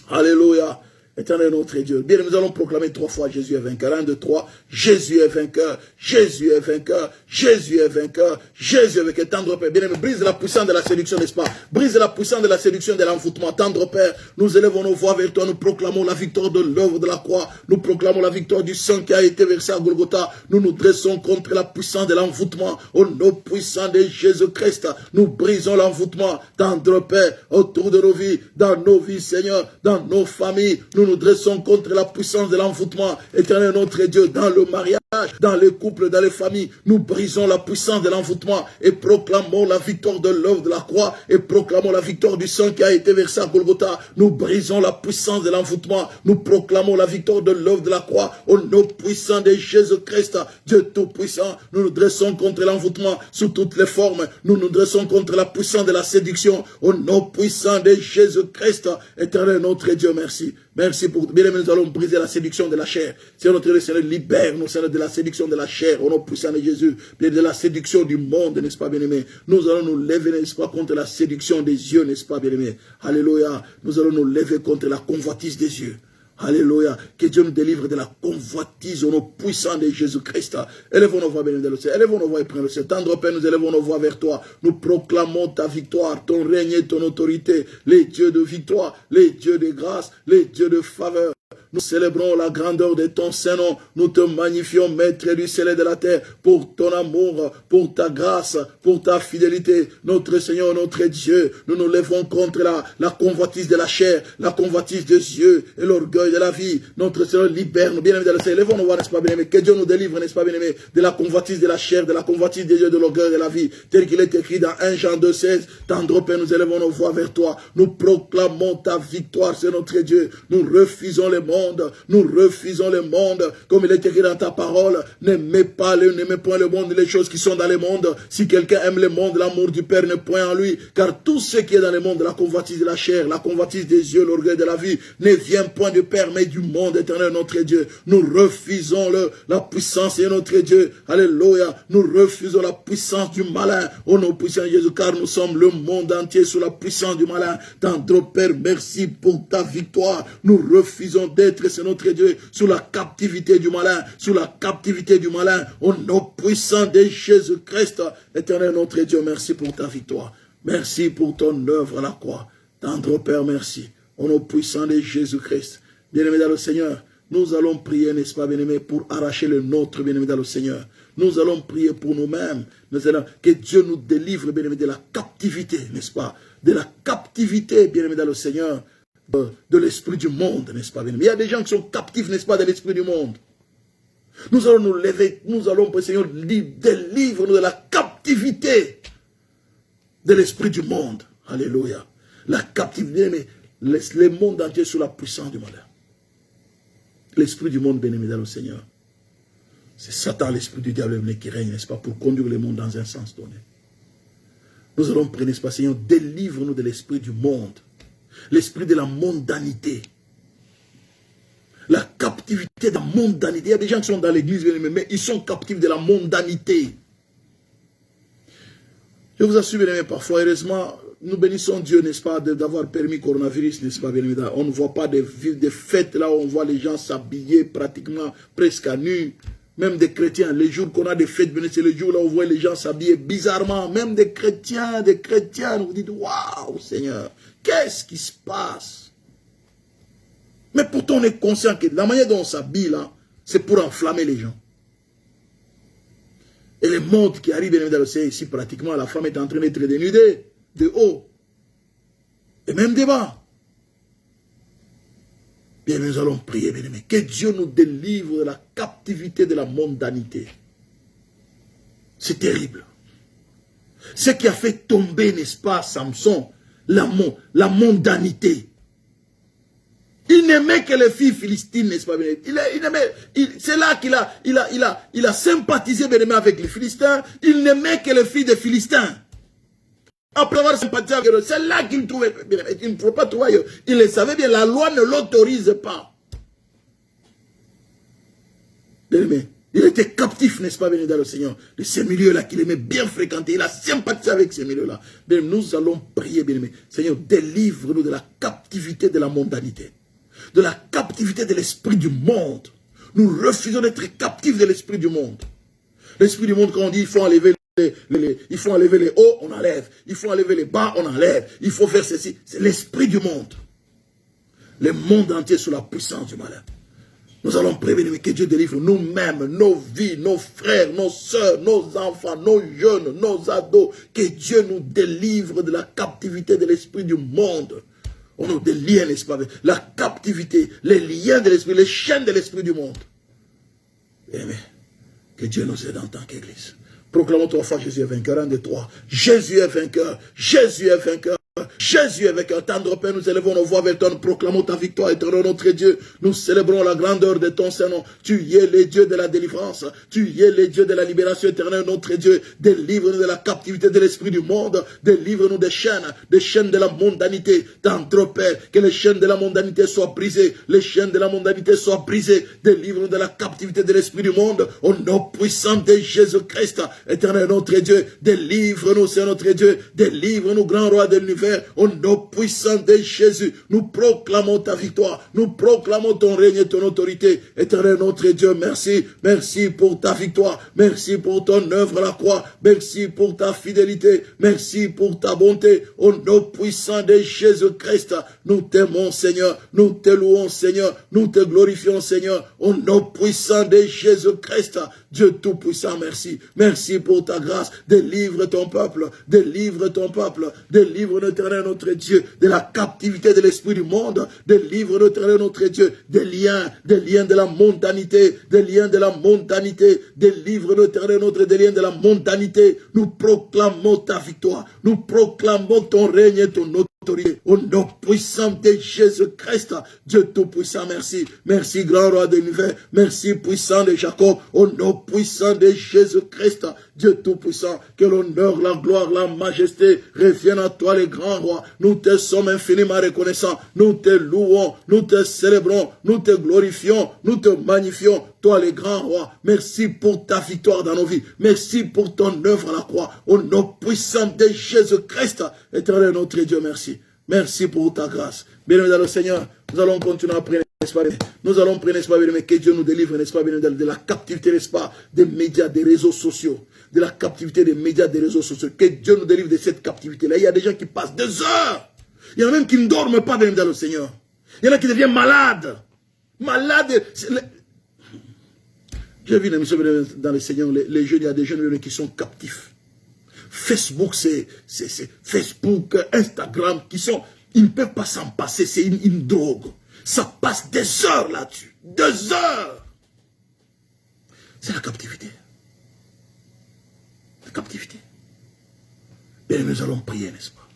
Alléluia. Éternel notre Dieu. Bien, nous allons proclamer 3 fois Jésus est vainqueur. 1, 2, 3. Jésus est vainqueur. Jésus est vainqueur. Jésus est vainqueur. Jésus est vainqueur. Tendre Père. Bien, brise la puissance de la séduction, n'est-ce pas? Brise la puissance de la séduction de l'envoûtement. Tendre Père, nous élevons nos voix vers toi. Nous proclamons la victoire de l'œuvre de la croix. Nous proclamons la victoire du sang qui a été versé à Golgotha. Nous nous dressons contre la puissance de l'envoûtement. Au nom puissant de Jésus-Christ, nous brisons l'envoûtement. Tendre Père, autour de nos vies, dans nos vies, Seigneur, dans nos familles. Nous nous dressons contre la puissance de l'envoûtement. Éternel notre Dieu, dans le mariage, dans les couples, dans les familles, nous brisons la puissance de l'envoûtement et proclamons la victoire de l'œuvre de la croix et proclamons la victoire du sang qui a été versé à Golgotha. Nous brisons la puissance de l'envoûtement. Nous proclamons la victoire de l'œuvre de la croix au nom puissant de Jésus-Christ, Dieu Tout-Puissant. Nous nous dressons contre l'envoûtement sous toutes les formes. Nous nous dressons contre la puissance de la séduction au nom puissant de Jésus-Christ. Éternel notre Dieu, merci. Merci pour bien aimé, nous allons briser la séduction de la chair. Seigneur notre Dieu, Seigneur, libère-nous, Seigneur, de la séduction de la chair, au nom puissant de Jésus, de la séduction du monde, n'est-ce pas, bien-aimé? Nous allons nous lever, n'est-ce pas, contre la séduction des yeux, n'est-ce pas, bien-aimé? Alléluia. Nous allons nous lever contre la convoitise des yeux. Alléluia. Que Dieu nous délivre de la convoitise au nom puissant de Jésus-Christ. Élevons nos voix, bien-aimés, élevons nos voix et prenons le ciel. Tendre Père, nous élevons nos voix vers toi. Nous proclamons ta victoire, ton règne et ton autorité. Les dieux de victoire, les dieux de grâce, les dieux de faveur. Nous célébrons la grandeur de ton Saint-Nom. Nous te magnifions, Maître du ciel et de la terre, pour ton amour, pour ta grâce, pour ta fidélité. Notre Seigneur, notre Dieu, nous nous levons contre la convoitise de la chair, la convoitise des yeux et l'orgueil de la vie. Notre Seigneur, libère-nous, bien-aimés dans le Seigneur. Levons-nous voir, n'est-ce pas, bien-aimés? Que Dieu nous délivre, n'est-ce pas, bien-aimés, de la convoitise de la chair, de la convoitise des yeux, de l'orgueil de la vie. Tel qu'il est écrit dans 1 Jean 2,16. Tendre Père, nous élevons nos voix vers toi. Nous proclamons ta victoire, c'est notre Dieu. Nous refusons le monde. Nous refusons le monde. Comme il est écrit dans ta parole, n'aimez point le monde, les choses qui sont dans le monde. Si quelqu'un aime le monde, l'amour du Père n'est point en lui. Car tout ce qui est dans le monde, la convoitise de la chair, la convoitise des yeux, l'orgueil de la vie, ne vient point du Père, mais du monde éternel, notre Dieu. Nous refusons la puissance de notre Dieu. Alléluia. Nous refusons la puissance du malin. Au nom puissant de Jésus, car nous sommes le monde entier sous la puissance du malin. Tendre Père, merci pour ta victoire. Nous refusons d'être, c'est notre Dieu, sous la captivité du malin, sous la captivité du malin. Au nom puissant de Jésus-Christ, éternel notre Dieu, merci pour ta victoire. Merci pour ton œuvre à la croix. Tendre Père, merci. Au nom puissant de Jésus-Christ. Bien-aimé dans le Seigneur, nous allons prier, n'est-ce pas, bien-aimé, pour arracher le nôtre, bien-aimé dans le Seigneur. Nous allons prier pour nous-mêmes. Que Dieu nous délivre, bien-aimé, de la captivité, n'est-ce pas? De la captivité, bien-aimé dans le Seigneur, de l'esprit du monde, n'est-ce pas, bien-aimé? Il y a des gens qui sont captifs, n'est-ce pas, de l'esprit du monde. Nous allons nous lever, nous allons, Seigneur, délivre-nous de la captivité de l'esprit du monde. Alléluia. La captivité, mais le monde entier sous la puissance du malheur. L'esprit du monde, bien-aimé dans le Seigneur. C'est Satan, l'esprit du diable qui règne, n'est-ce pas, pour conduire le monde dans un sens donné. Nous allons prier, n'est-ce pas, Seigneur, délivre-nous de l'esprit du monde. L'esprit de la mondanité. La captivité de la mondanité. Il y a des gens qui sont dans l'église, mais ils sont captifs de la mondanité. Je vous assure, bien aimé, parfois, heureusement, nous bénissons Dieu, n'est-ce pas, d'avoir permis coronavirus, n'est-ce pas, bien évidemment. On ne voit pas des fêtes là où on voit les gens s'habiller pratiquement presque à nu. Même des chrétiens, les jours qu'on a des fêtes, c'est le jour là où on voit les gens s'habiller bizarrement. Même des chrétiens, vous dites, waouh, Seigneur, qu'est-ce qui se passe? Mais pourtant, on est conscient que la manière dont on s'habille là, c'est pour enflammer les gens. Et les montres qui arrivent dans le ciel ici, pratiquement, la femme est en train d'être dénudée, de haut, et même de bas. Bien, nous allons prier, bien aimé, que Dieu nous délivre de la captivité de la mondanité. C'est terrible. Ce qui a fait tomber, n'est-ce pas, Samson, la mondanité. Il n'aimait que les filles philistines, n'est-ce pas, bien aimé? C'est là qu'il a sympathisé, bien aimé, avec les Philistins. Il n'aimait que les filles des Philistins. Après avoir sympathisé avec eux, c'est là qu'il trouvait, il ne faut pas trouver ailleurs. Il le savait bien, la loi ne l'autorise pas. Bien aimé, il était captif, n'est-ce pas, bien dans le Seigneur, de ces milieux-là qu'il aimait bien fréquenter. Il a sympathisé avec ces milieux-là. Bien, nous allons prier, bien aimé. Seigneur, délivre-nous de la captivité de la mondanité, de la captivité de l'esprit du monde. Nous refusons d'être captifs de l'esprit du monde. L'esprit du monde, quand on dit, il faut enlever il faut enlever les hauts, on enlève. Il faut enlever les bas, on enlève. Il faut faire ceci. C'est l'esprit du monde. Le monde entier sous la puissance du malin. Nous allons prévenir que Dieu délivre nous-mêmes, nos vies, nos frères, nos soeurs, nos enfants, nos jeunes, nos ados. Que Dieu nous délivre de la captivité de l'esprit du monde. On a des liens, n'est-ce pas? La captivité, les liens de l'esprit, les chaînes de l'esprit du monde. Amen. Que Dieu nous aide en tant qu'Église. Proclamons trois fois Jésus est vainqueur. 1, 2, 3. Jésus est vainqueur. Jésus est vainqueur. Jésus est vainqueur. Tendre Père, nous élevons nos voix vers toi. Nous proclamons ta victoire, éternel notre Dieu. Nous célébrons la grandeur de ton Saint-Nom. Tu es le Dieu de la délivrance. Tu es le Dieu de la libération, éternelle notre Dieu. Délivre-nous de la captivité de l'esprit du monde. Délivre-nous des chaînes de la mondanité. Tendre Père, que les chaînes de la mondanité soient brisées. Les chaînes de la mondanité soient brisées. Délivre-nous de la captivité de l'esprit du monde. Au nom puissant de Jésus-Christ, éternel notre Dieu. Délivre-nous, c'est notre Dieu. Délivre-nous, grand roi de l'univers. Au nom puissant de Jésus, nous proclamons ta victoire. Nous proclamons ton règne et ton autorité. Éternel notre Dieu, merci. Merci pour ta victoire. Merci pour ton œuvre à la croix. Merci pour ta fidélité. Merci pour ta bonté. Au nom puissant de Jésus-Christ, nous t'aimons, Seigneur. Nous te louons, Seigneur. Nous te glorifions, Seigneur. Au nom puissant de Jésus-Christ, Dieu Tout-Puissant, merci. Merci pour ta grâce. Délivre ton peuple. Délivre ton peuple. Délivre notre Dieu de la captivité de l'esprit du monde. Délivre notre Dieu des liens de la mondanité. Des liens de la mondanité. Délivre notre des liens de la mondanité. Nous proclamons ta victoire. Nous proclamons ton règne et ton autorité. Au nom puissant de Jésus-Christ, Dieu Tout-Puissant, merci. Merci, grand roi de l'univers. Merci, puissant de Jacob. Au nom puissant de Jésus-Christ, Dieu Tout-Puissant, que l'honneur, la gloire, la majesté reviennent à toi, les grands rois. Nous te sommes infiniment reconnaissants. Nous te louons, nous te célébrons, nous te glorifions, nous te magnifions. Toi, les grands rois, merci pour ta victoire dans nos vies. Merci pour ton œuvre à la croix. Au nom puissant de Jésus-Christ, éternel notre Dieu, merci. Merci pour ta grâce. Bien-aimés dans le Seigneur, nous allons continuer à prier, n'est-ce pas? Nous allons prier, n'est-ce pas, mais que Dieu nous délivre, n'est-ce pas, de la captivité, n'est-ce pas, des médias, des réseaux sociaux. De la captivité des médias, des réseaux sociaux. Que Dieu nous délivre de cette captivité-là. Il y a des gens qui passent 2 heures. Il y en a même qui ne dorment pas dans le Seigneur. Il y en a qui deviennent malades. Malades. J'ai vu une émission dans le Seigneur, les jeunes, il y a des jeunes qui sont captifs. Facebook, c'est Facebook, Instagram, ils ne peuvent pas s'en passer, c'est une drogue. Ça passe des heures là-dessus. 2 heures. C'est la captivité. La captivité. Et nous allons prier, n'est-ce pas?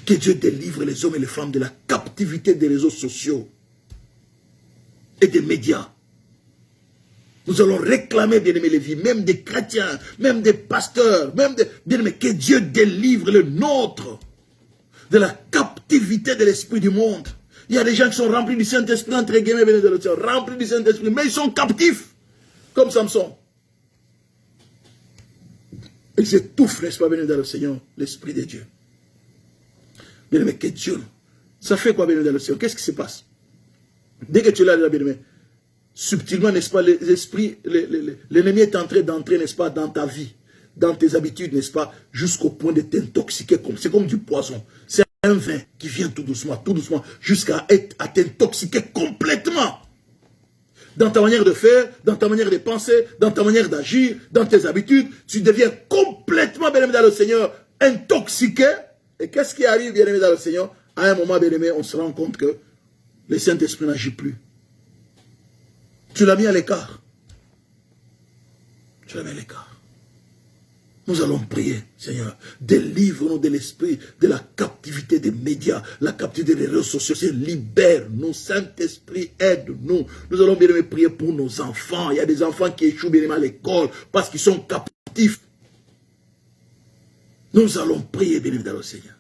Que Dieu délivre les hommes et les femmes de la captivité des réseaux sociaux et des médias. Nous allons réclamer, bien-aimés, les vies, même des chrétiens, même des pasteurs, même des... Bien-aimés, que Dieu délivre le nôtre de la captivité de l'esprit du monde. Il y a des gens qui sont remplis du Saint-Esprit, entre guillemets, remplis du Saint-Esprit, mais ils sont captifs, comme Samson. Ils étouffent, n'est-ce pas, béni dans le Seigneur, l'Esprit de Dieu. Bien-aimé, que Dieu, ça fait quoi, béni dans le Seigneur? Qu'est-ce qui se passe? Dès que tu l'as, bien-aimé, subtilement, n'est-ce pas, l'ennemi est en train d'entrer, n'est-ce pas, dans ta vie, dans tes habitudes, n'est-ce pas, jusqu'au point de t'intoxiquer. C'est comme du poison. C'est un vin qui vient tout doucement, jusqu'à t'intoxiquer complètement. Dans ta manière de faire, dans ta manière de penser, dans ta manière d'agir, dans tes habitudes, tu deviens complètement, bien-aimé dans le Seigneur, intoxiqué. Et qu'est-ce qui arrive, bien-aimé dans le Seigneur? À un moment, bien-aimé, on se rend compte que le Saint-Esprit n'agit plus. Tu l'as mis à l'écart. Tu l'as mis à l'écart. Nous allons prier, Seigneur. Délivre-nous de l'esprit, de la captivité des médias, la captivité des réseaux sociaux. Libère-nous, Saint-Esprit, aide-nous. Nous allons bien prier pour nos enfants. Il y a des enfants qui échouent bien à l'école parce qu'ils sont captifs. Nous allons prier, bien dans le Seigneur.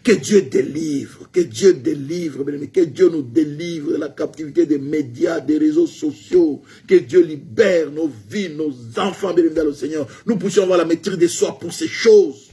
Que Dieu délivre, que Dieu délivre, que Dieu nous délivre de la captivité des médias, des réseaux sociaux, que Dieu libère nos vies, nos enfants, bien dans le Seigneur. Nous puissions avoir la maîtrise de soi pour ces choses.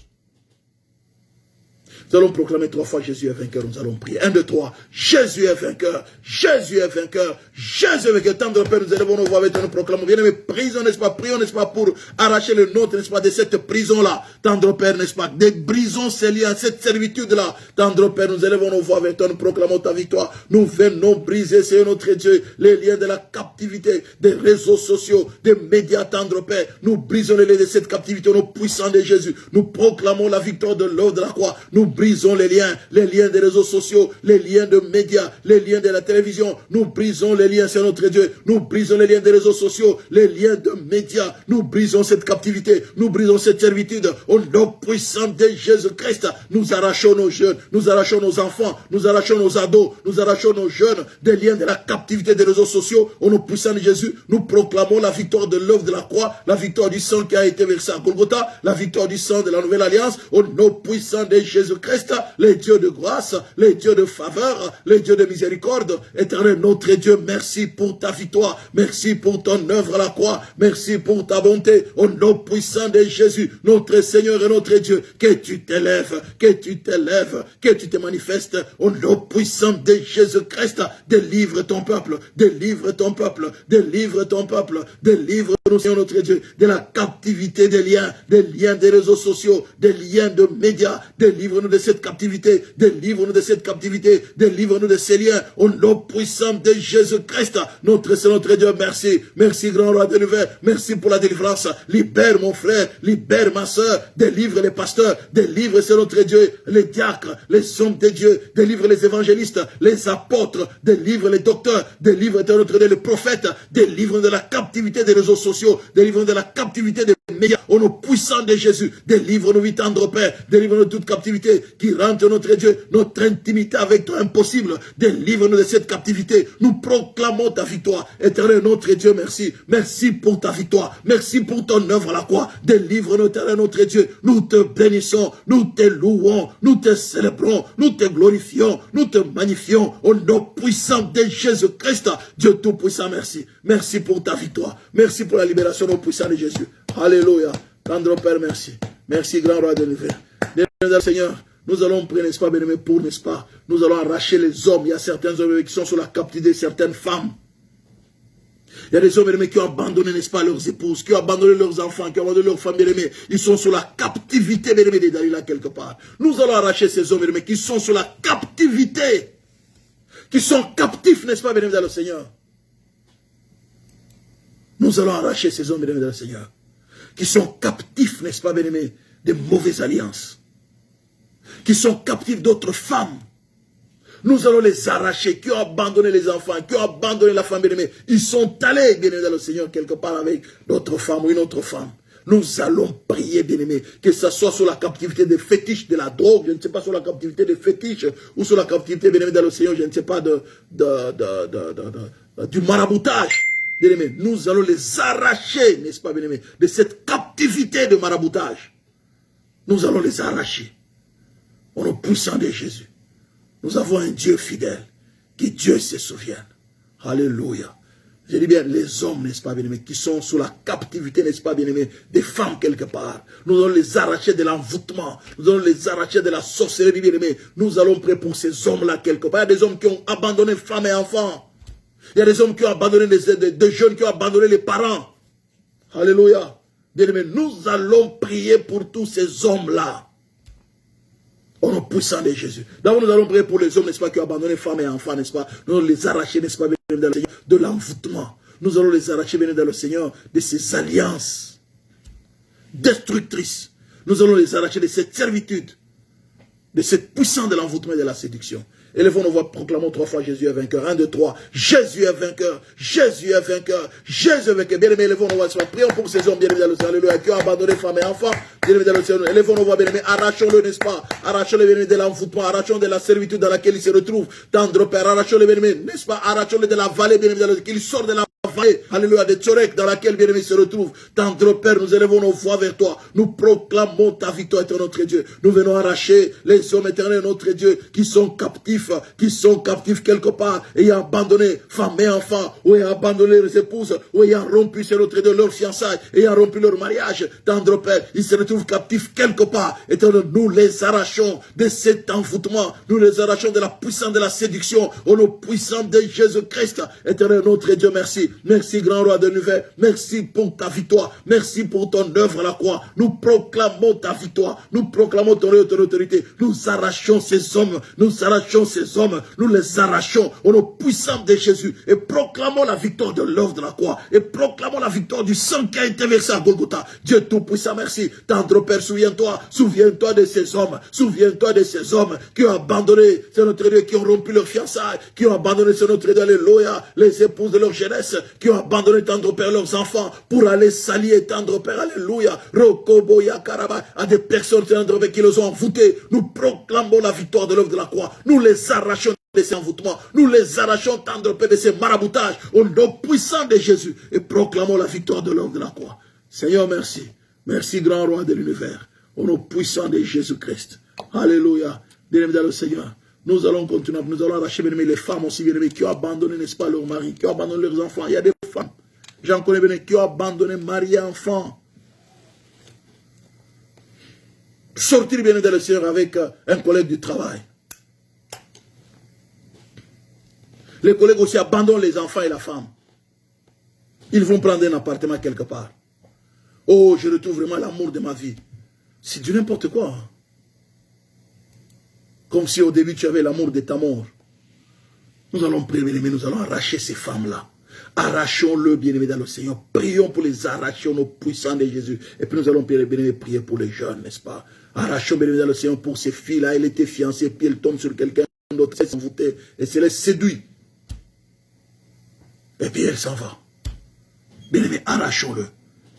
Nous allons proclamer 3 fois Jésus est vainqueur, nous allons prier. 1, 2, 3. Jésus est vainqueur, Jésus est vainqueur, Jésus est vainqueur. Tendre Père, nous élevons nos voix avec nous proclamons. Bien aimé, prions, n'est-ce pas, prions, n'est-ce pas, pour arracher le nôtre, n'est-ce pas, de cette prison-là. Tendre Père, n'est-ce pas, brisons ces liens, cette servitude-là. Tendre Père, nous élevons nos voix avec toi, nous proclamons ta victoire. Nous venons briser, Seigneur notre Dieu, les liens de la captivité, des réseaux sociaux, des médias, tendre Père. Nous brisons les liens de cette captivité au nom puissant de Jésus. Nous proclamons la victoire de l'œuvre de la croix. Nous brisons les liens des réseaux sociaux, les liens de médias, les liens de la télévision. Nous brisons les liens, c'est notre Dieu. Nous brisons les liens des réseaux sociaux, les liens de médias. Nous brisons cette captivité, nous brisons cette servitude. Au nom puissant de Jésus-Christ, nous arrachons nos jeunes, nous arrachons nos enfants, nous arrachons nos ados, nous arrachons nos jeunes des liens de la captivité des réseaux sociaux. Au nom puissant de Jésus, nous proclamons la victoire de l'œuvre de la croix, la victoire du sang qui a été versé à Golgotha, la victoire du sang de la nouvelle alliance. Au nom puissant de Jésus-Christ. Jésus-Christ, les dieux de grâce, les dieux de faveur, les dieux de miséricorde. Éternel notre Dieu, merci pour ta victoire, merci pour ton œuvre à la croix, merci pour ta bonté, au nom puissant de Jésus, notre Seigneur et notre Dieu, que tu t'élèves, que tu t'élèves, que tu te manifestes, au nom puissant de Jésus-Christ. Délivre ton peuple, délivre ton peuple, délivre ton peuple, délivre-nous, Seigneur notre Dieu, de la captivité des liens des réseaux sociaux, des liens de médias. Délivre-nous de cette captivité, délivre-nous de cette captivité, délivre-nous de ces liens, au nom puissant de Jésus-Christ, notre Seigneur, notre Dieu. Merci, merci grand roi de l'univers, merci pour la délivrance. Libère mon frère, libère ma soeur, délivre les pasteurs, délivre, Seigneur notre Dieu, les diacres, les hommes de Dieu, délivre les évangélistes, les apôtres, délivre les docteurs, délivre, Seigneur notre Dieu, les prophètes, délivre de la captivité des réseaux sociaux, délivre de la captivité des médias, au nom puissant de Jésus. Délivre-nous, vite, tendre Père, délivre-nous de toute captivité qui rentre, notre Dieu, notre intimité avec toi impossible. Délivre-nous de cette captivité. Nous proclamons ta victoire. Éternel notre Dieu, merci. Merci pour ta victoire. Merci pour ton œuvre à la croix. Délivre-nous, éternel notre Dieu. Nous te bénissons, nous te louons, nous te célébrons, nous te glorifions, nous te magnifions au nom puissant de Jésus-Christ. Dieu tout-puissant, merci. Merci pour ta victoire. Merci pour la libération au puissant de Jésus. Alléluia. Tendre Père, merci. Merci, grand roi de l'univers. Seigneur, nous allons prier, n'est-ce pas, bien-aimé, pour, n'est-ce pas, nous allons arracher les hommes. Il y a certains hommes qui sont sous la captivité de certaines femmes. Il y a des hommes, bien-aimés, qui ont abandonné, n'est-ce pas, leurs épouses, qui ont abandonné leurs enfants, qui ont abandonné leurs femmes, bien-aimés. Ils sont sous la captivité, bien-aimés, de Dalila quelque part. Nous allons arracher ces hommes, bien-aimés, qui sont sous la captivité, qui sont captifs, n'est-ce pas, bien-aimés, dans le Seigneur. Nous allons arracher ces hommes, bien-aimés, dans le Seigneur, qui sont captifs, n'est-ce pas, bien-aimés, de mauvaises alliances, qui sont captifs d'autres femmes. Nous allons les arracher, qui ont abandonné les enfants, qui ont abandonné la femme, bien-aimée. Ils sont allés, bien-aimés, dans le Seigneur, quelque part avec d'autres femmes ou une autre femme. Nous allons prier, bien-aimés, que ce soit sur la captivité des fétiches, de la drogue, je ne sais pas, sur la captivité des fétiches, ou sur la captivité, bien-aimés, dans le Seigneur, je ne sais pas, du maraboutage. Bien-aimés, nous allons les arracher, n'est-ce pas, bien-aimés, de cette captivité de maraboutage. Nous allons les arracher. Au nom puissant de Jésus. Nous avons un Dieu fidèle, que Dieu se souvienne. Alléluia. Je dis bien, les hommes, n'est-ce pas, bien-aimés, qui sont sous la captivité, n'est-ce pas, bien-aimés, des femmes quelque part. Nous allons les arracher de l'envoûtement. Nous allons les arracher de la sorcellerie, bien-aimés. Nous allons prier pour ces hommes-là quelque part. Il y a des hommes qui ont abandonné femmes et enfants. Il y a des hommes qui ont abandonné, des jeunes qui ont abandonné les parents. Alléluia. Bien-aimés, nous allons prier pour tous ces hommes-là. Au nom puissant de Jésus. D'abord, nous allons prier pour les hommes, n'est-ce pas, qui ont abandonné femmes et enfants, n'est-ce pas. Nous allons les arracher, n'est-ce pas, bien-aimés, dans le Seigneur, de l'envoûtement. Nous allons les arracher, bien-aimés, dans le Seigneur, de ces alliances destructrices. Nous allons les arracher de cette servitude, de cette puissance de l'envoûtement et de la séduction. Élevons nos voix, proclamons 3 fois Jésus est vainqueur. 1, 2, 3. Jésus est vainqueur. Jésus est vainqueur. Jésus est vainqueur. Bien-aimés, élevons nos voix. Prions pour ces hommes, bien-aimés, dans le Seigneur, alléluia, qui ont abandonné femmes et enfants. Bien-aimés, dans le Seigneur, élevons nos voix, bien-aimés, arrachons-le, n'est-ce pas? Arrachons-le, bien-aimés, de l'envoûtement, arrachons de la servitude dans laquelle il se retrouve. Tendre Père, arrachons-le, bien-aimés, n'est-ce pas? Arrachons-le de la vallée, bien-aimés, dans laquelle il sort de la vallée, alléluia, de Tchorek, dans laquelle, bien-aimé, se retrouve. Tendre Père, nous élevons nos voix vers toi. Nous proclamons ta victoire, éternel notre Dieu. Nous venons arracher les hommes éternels, notre Dieu, qui sont captifs quelque part, ayant abandonné femmes et enfants, ou ayant abandonné leurs épouses, ou ayant rompu, c'est notre Dieu, leur fiançailles, ayant rompu leur mariage. Tendre Père, ils se retrouvent captifs quelque part. Éternel, nous les arrachons de cet envoûtement. Nous les arrachons de la puissance de la séduction, au nom puissant de Jésus-Christ. Éternel, notre Dieu, merci. Merci, grand roi de l'univers. Merci pour ta victoire. Merci pour ton œuvre à la croix. Nous proclamons ta victoire. Nous proclamons ton autorité. Nous arrachons ces hommes. Nous arrachons ces hommes. Nous les arrachons au nom puissant de Jésus. Et proclamons la victoire de l'œuvre de la croix. Et proclamons la victoire du sang qui a été versé à Golgotha. Dieu tout-puissant, merci. Tendre Père, souviens-toi. Souviens-toi de ces hommes. Souviens-toi de ces hommes qui ont abandonné, c'est notre Dieu, qui ont rompu leur fiançailles, qui ont abandonné, c'est notre Dieu, alléluia, les épouses de leur jeunesse, qui ont abandonné, tendre Père, leurs enfants, pour aller s'allier, tendre Père, alléluia, Rokoboya Karaba, à des personnes, tendre Père, qui les ont envoûtés. Nous proclamons la victoire de l'œuvre de la croix. Nous les arrachons de ces envoûtements. Nous les arrachons, tendre Père, de ces maraboutages, au nom puissant de Jésus, et proclamons la victoire de l'œuvre de la croix. Seigneur, merci. Merci, grand roi de l'univers, au nom puissant de Jésus-Christ. Alléluia. Bien-aimés dans le Seigneur. Nous allons continuer, nous allons arracher, bien aimés, les femmes aussi, bien aimés, qui ont abandonné, n'est-ce pas, leur mari, qui ont abandonné leurs enfants. Il y a des femmes, j'en connais bien, qui ont abandonné mari et enfants. Sortir, bien aimés dans le Seigneur, avec un collègue du travail. Les collègues aussi abandonnent les enfants et la femme. Ils vont prendre un appartement quelque part. Oh, je retrouve vraiment l'amour de ma vie. C'est du n'importe quoi. Comme si au début tu avais l'amour de ta mort. Nous allons prier, bien-aimés, nous allons arracher ces femmes-là. Arrachons-le, bien-aimés, dans le Seigneur. Prions pour les arracher au nom puissant de Jésus. Et puis nous allons, bien-aimés, prier pour les jeunes, n'est-ce pas? Arrachons, bien-aimés, dans le Seigneur pour ces filles-là. Elle était fiancée, puis elle tombe sur quelqu'un d'autre, elle s'envoûtait, et se laisse séduire. Et puis elle s'en va. Bien-aimés, arrachons-le.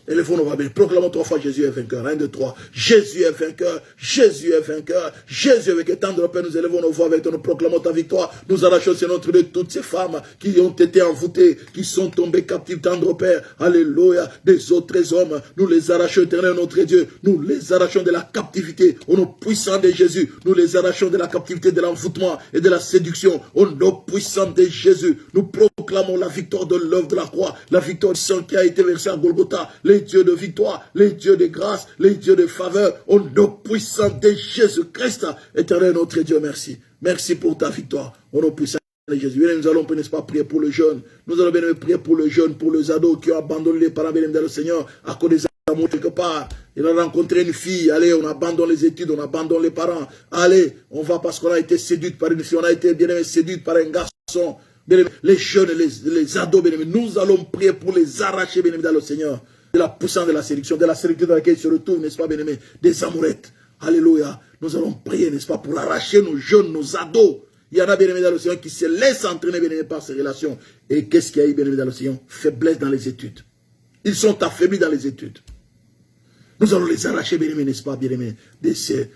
Élevons nos voix, proclamons 3 fois Jésus est vainqueur. 1, 2, 3. Jésus est vainqueur. Jésus est vainqueur. Jésus est vainqueur. Tendre Père, nous élevons nos voix avec toi, nous proclamons ta victoire. Nous arrachons, Seigneur, notre Dieu, toutes ces femmes qui ont été envoûtées, qui sont tombées captives, tendre Père. Alléluia. Des autres hommes, nous les arrachons, éternel notre Dieu. Nous les arrachons de la captivité. Au nom puissant de Jésus. Nous les arrachons de la captivité, de l'envoûtement et de la séduction. Au nom puissant de Jésus. Nous proclamons la victoire de l'œuvre de la croix. La victoire du sang qui a été versé à Golgotha. Les dieux de victoire, les dieux de grâce, les dieux de faveur, au nom puissant de Jésus-Christ. Éternel notre Dieu, merci. Merci pour ta victoire, au nom puissant de Jésus. Bien, nous allons, n'est-ce pas, prier pour le jeune. Nous allons bien prier pour le jeune, pour les ados qui ont abandonné les parents, bien dans le Seigneur, à cause des amours quelque part. Il a rencontré une fille, allez, on abandonne les études, on abandonne les parents. Allez, on va parce qu'on a été séduit par une fille, on a été bien aimé séduit par un garçon. Bien aimé, les jeunes, les ados, bien aimé, nous allons prier pour les arracher, bien aimé, dans le Seigneur. De la puissance de la séduction dans laquelle ils se retrouvent, n'est-ce pas, bien-aimés, des amourettes. Alléluia. Nous allons prier, n'est-ce pas, pour arracher nos jeunes, nos ados. Il y en a, bien-aimés, dans le Seigneur, qui se laissent entraîner, bien-aimés, par ces relations. Et qu'est-ce qu'il y a eu, bien-aimés, dans le Seigneur? Faiblesse dans les études. Ils sont affaiblis dans les études. Nous allons les arracher, bien-aimés, n'est-ce pas, bien-aimés, de ces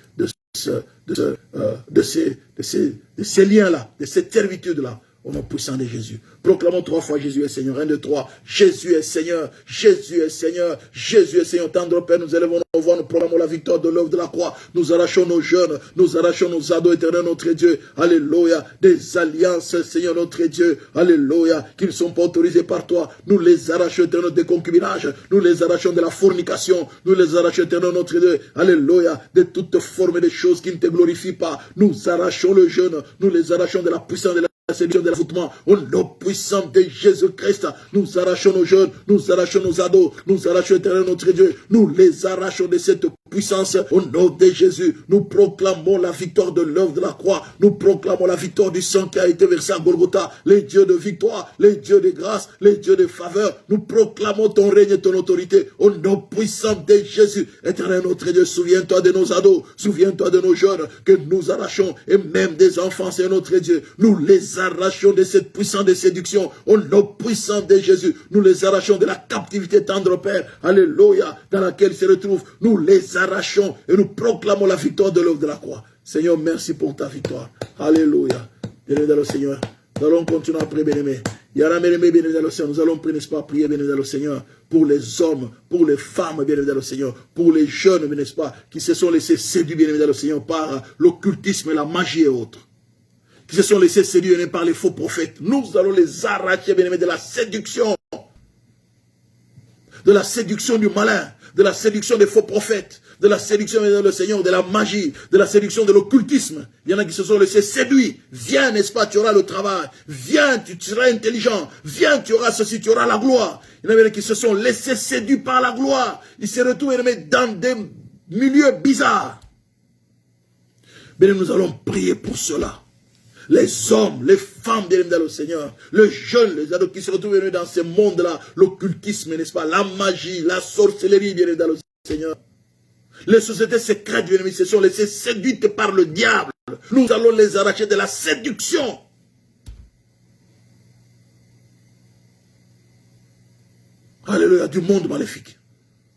liens-là, de cette servitude-là. Au nom puissant de Jésus. Proclamons 3 fois Jésus est Seigneur. 1, 2, 3. Jésus est Seigneur. Jésus est Seigneur. Jésus est Seigneur. Tendre Père, nous élevons nos voix, nous proclamons la victoire de l'œuvre de la croix. Nous arrachons nos jeunes. Nous arrachons nos ados, éternel notre Dieu. Alléluia. Des alliances, Seigneur notre Dieu. Alléluia. Qui ne sont pas autorisées par toi. Nous les arrachons, éternel, des concubinages. Nous les arrachons de la fornication. Nous les arrachons, éternel notre Dieu. Alléluia. De toute forme de choses qui ne te glorifient pas. Nous arrachons le jeune. Nous les arrachons de la puissance de la séduction de l'envoûtement, au nom puissant de Jésus-Christ, nous arrachons nos jeunes, nous arrachons nos ados, nous arrachons éternel notre Dieu, nous les arrachons de cette puissance, au nom de Jésus, nous proclamons la victoire de l'œuvre de la croix, nous proclamons la victoire du sang qui a été versé à Golgotha, les dieux de victoire, les dieux de grâce, les dieux de faveur, nous proclamons ton règne et ton autorité, au nom puissant de Jésus, éternel notre Dieu, souviens-toi de nos ados, souviens-toi de nos jeunes, que nous arrachons, et même des enfants, c'est notre Dieu, nous les arrachons de cette puissance de séduction, au nom puissant de Jésus, nous les arrachons de la captivité tendre Père, alléluia, dans laquelle ils se retrouvent, nous les arrachons et nous proclamons la victoire de l'œuvre de la croix. Seigneur, merci pour ta victoire, alléluia, bien-aimé dans le Seigneur, nous allons continuer à prier, bien-aimé, bien-aimé, bien-aimé dans le Seigneur, nous allons prier, n'est-ce pas, prier, bien-aimé dans le Seigneur, pour les hommes, pour les femmes, bien-aimé dans le Seigneur, pour les jeunes, n'est-ce pas, qui se sont laissés séduire, bien-aimé dans le Seigneur, par l'occultisme, la magie et autres, qui se sont laissés séduire par les faux prophètes. Nous allons les arracher, bien-aimés, de la séduction du malin, de la séduction des faux prophètes, de la séduction de le Seigneur, de la magie, de la séduction de l'occultisme. Il y en a qui se sont laissés séduire. Viens, n'est-ce pas, tu auras le travail. Viens, tu seras intelligent. Viens, tu auras ceci, tu auras la gloire. Il y en a qui se sont laissés séduire par la gloire. Ils se retrouvent, dans des milieux bizarres. Mais nous allons prier pour cela. Les hommes, les femmes, bien aimés dans le Seigneur, les jeunes, les ados qui se retrouvent dans ce monde-là, l'occultisme, n'est-ce pas, la magie, la sorcellerie, bien aimés dans le Seigneur. Les sociétés secrètes, bien aimés, se sont laissées séduites par le diable. Nous allons les arracher de la séduction. Alléluia, du monde maléfique,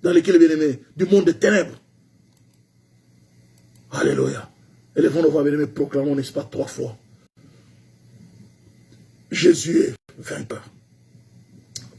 dans lequel, bien aimés, du monde des ténèbres. Alléluia. Élevons nos voix, bien aimés, proclamons, n'est-ce pas, 3 fois. Jésus est vainqueur.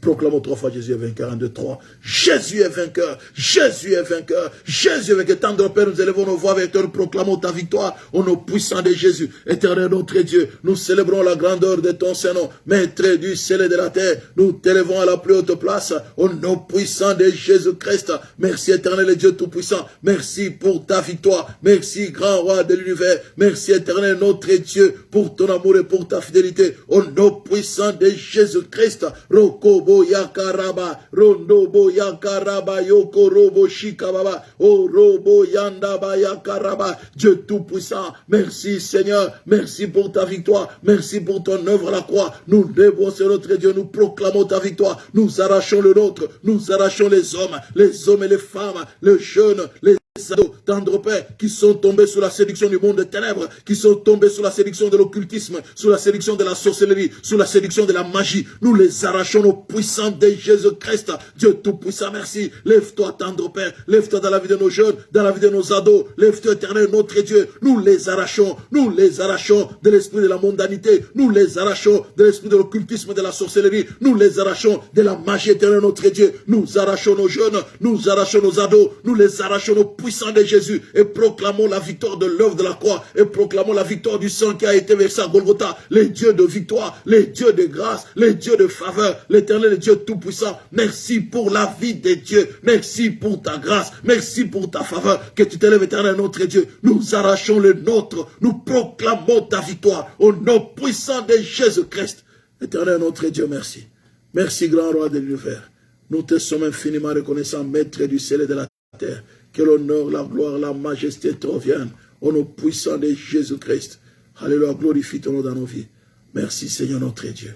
Proclamons 3 fois Jésus est vainqueur. 1, 2, 3. Jésus est vainqueur. Jésus est vainqueur. Jésus est vainqueur. Tendre Père, nous élevons nos voix avec toi. Nous proclamons ta victoire au nom puissant de Jésus. Éternel notre Dieu, nous célébrons la grandeur de ton Saint-Nom. Maître du ciel et de la terre, nous t'élevons à la plus haute place au nom puissant de Jésus-Christ. Merci éternel et Dieu tout-puissant. Merci pour ta victoire. Merci grand roi de l'univers. Merci éternel notre Dieu pour ton amour et pour ta fidélité. Au nom puissant de Jésus-Christ. Rokobo yakaraba. Rondobo yakaraba. Yokorobo shikababa. Orobo yandaba yakaraba. Dieu tout-puissant. Merci Seigneur. Merci pour ta victoire. Merci pour ton œuvre à la croix. Nous devons, c'est notre Dieu, nous proclamons ta victoire. Nous arrachons le nôtre. Nous arrachons les hommes et les femmes, les jeunes, les ados, tendre Père, qui sont tombés sous la séduction du monde des ténèbres, qui sont tombés sous la séduction de l'occultisme, sous la séduction de la sorcellerie, sous la séduction de la magie. Nous les arrachons au puissant de Jésus-Christ. Dieu tout-puissant, merci. Lève-toi, tendre Père. Lève-toi dans la vie de nos jeunes, dans la vie de nos ados. Lève-toi, éternel, notre Dieu. Nous les arrachons de l'esprit de la mondanité. Nous les arrachons de l'esprit de l'occultisme, de la sorcellerie. Nous les arrachons de la magie, éternel, notre Dieu. Nous arrachons nos jeunes, nous arrachons nos ados. Nous les arrachons au puissant de Jésus et proclamons la victoire de l'œuvre de la croix et proclamons la victoire du sang qui a été versé à Golgotha. Les dieux de victoire, les dieux de grâce, les dieux de faveur, l'éternel et Dieu tout-puissant. Merci pour la vie des dieux. Merci pour ta grâce. Merci pour ta faveur. Que tu t'élèves, éternel notre Dieu. Nous arrachons le nôtre. Nous proclamons ta victoire au nom puissant de Jésus-Christ. Éternel notre Dieu, merci. Merci, grand roi de l'univers. Nous te sommes infiniment reconnaissants, maître du ciel et de la terre. Que l'honneur, la gloire, la majesté te reviennent au nom puissant de Jésus-Christ. Alléluia, glorifie ton nom dans nos vies. Merci Seigneur notre Dieu.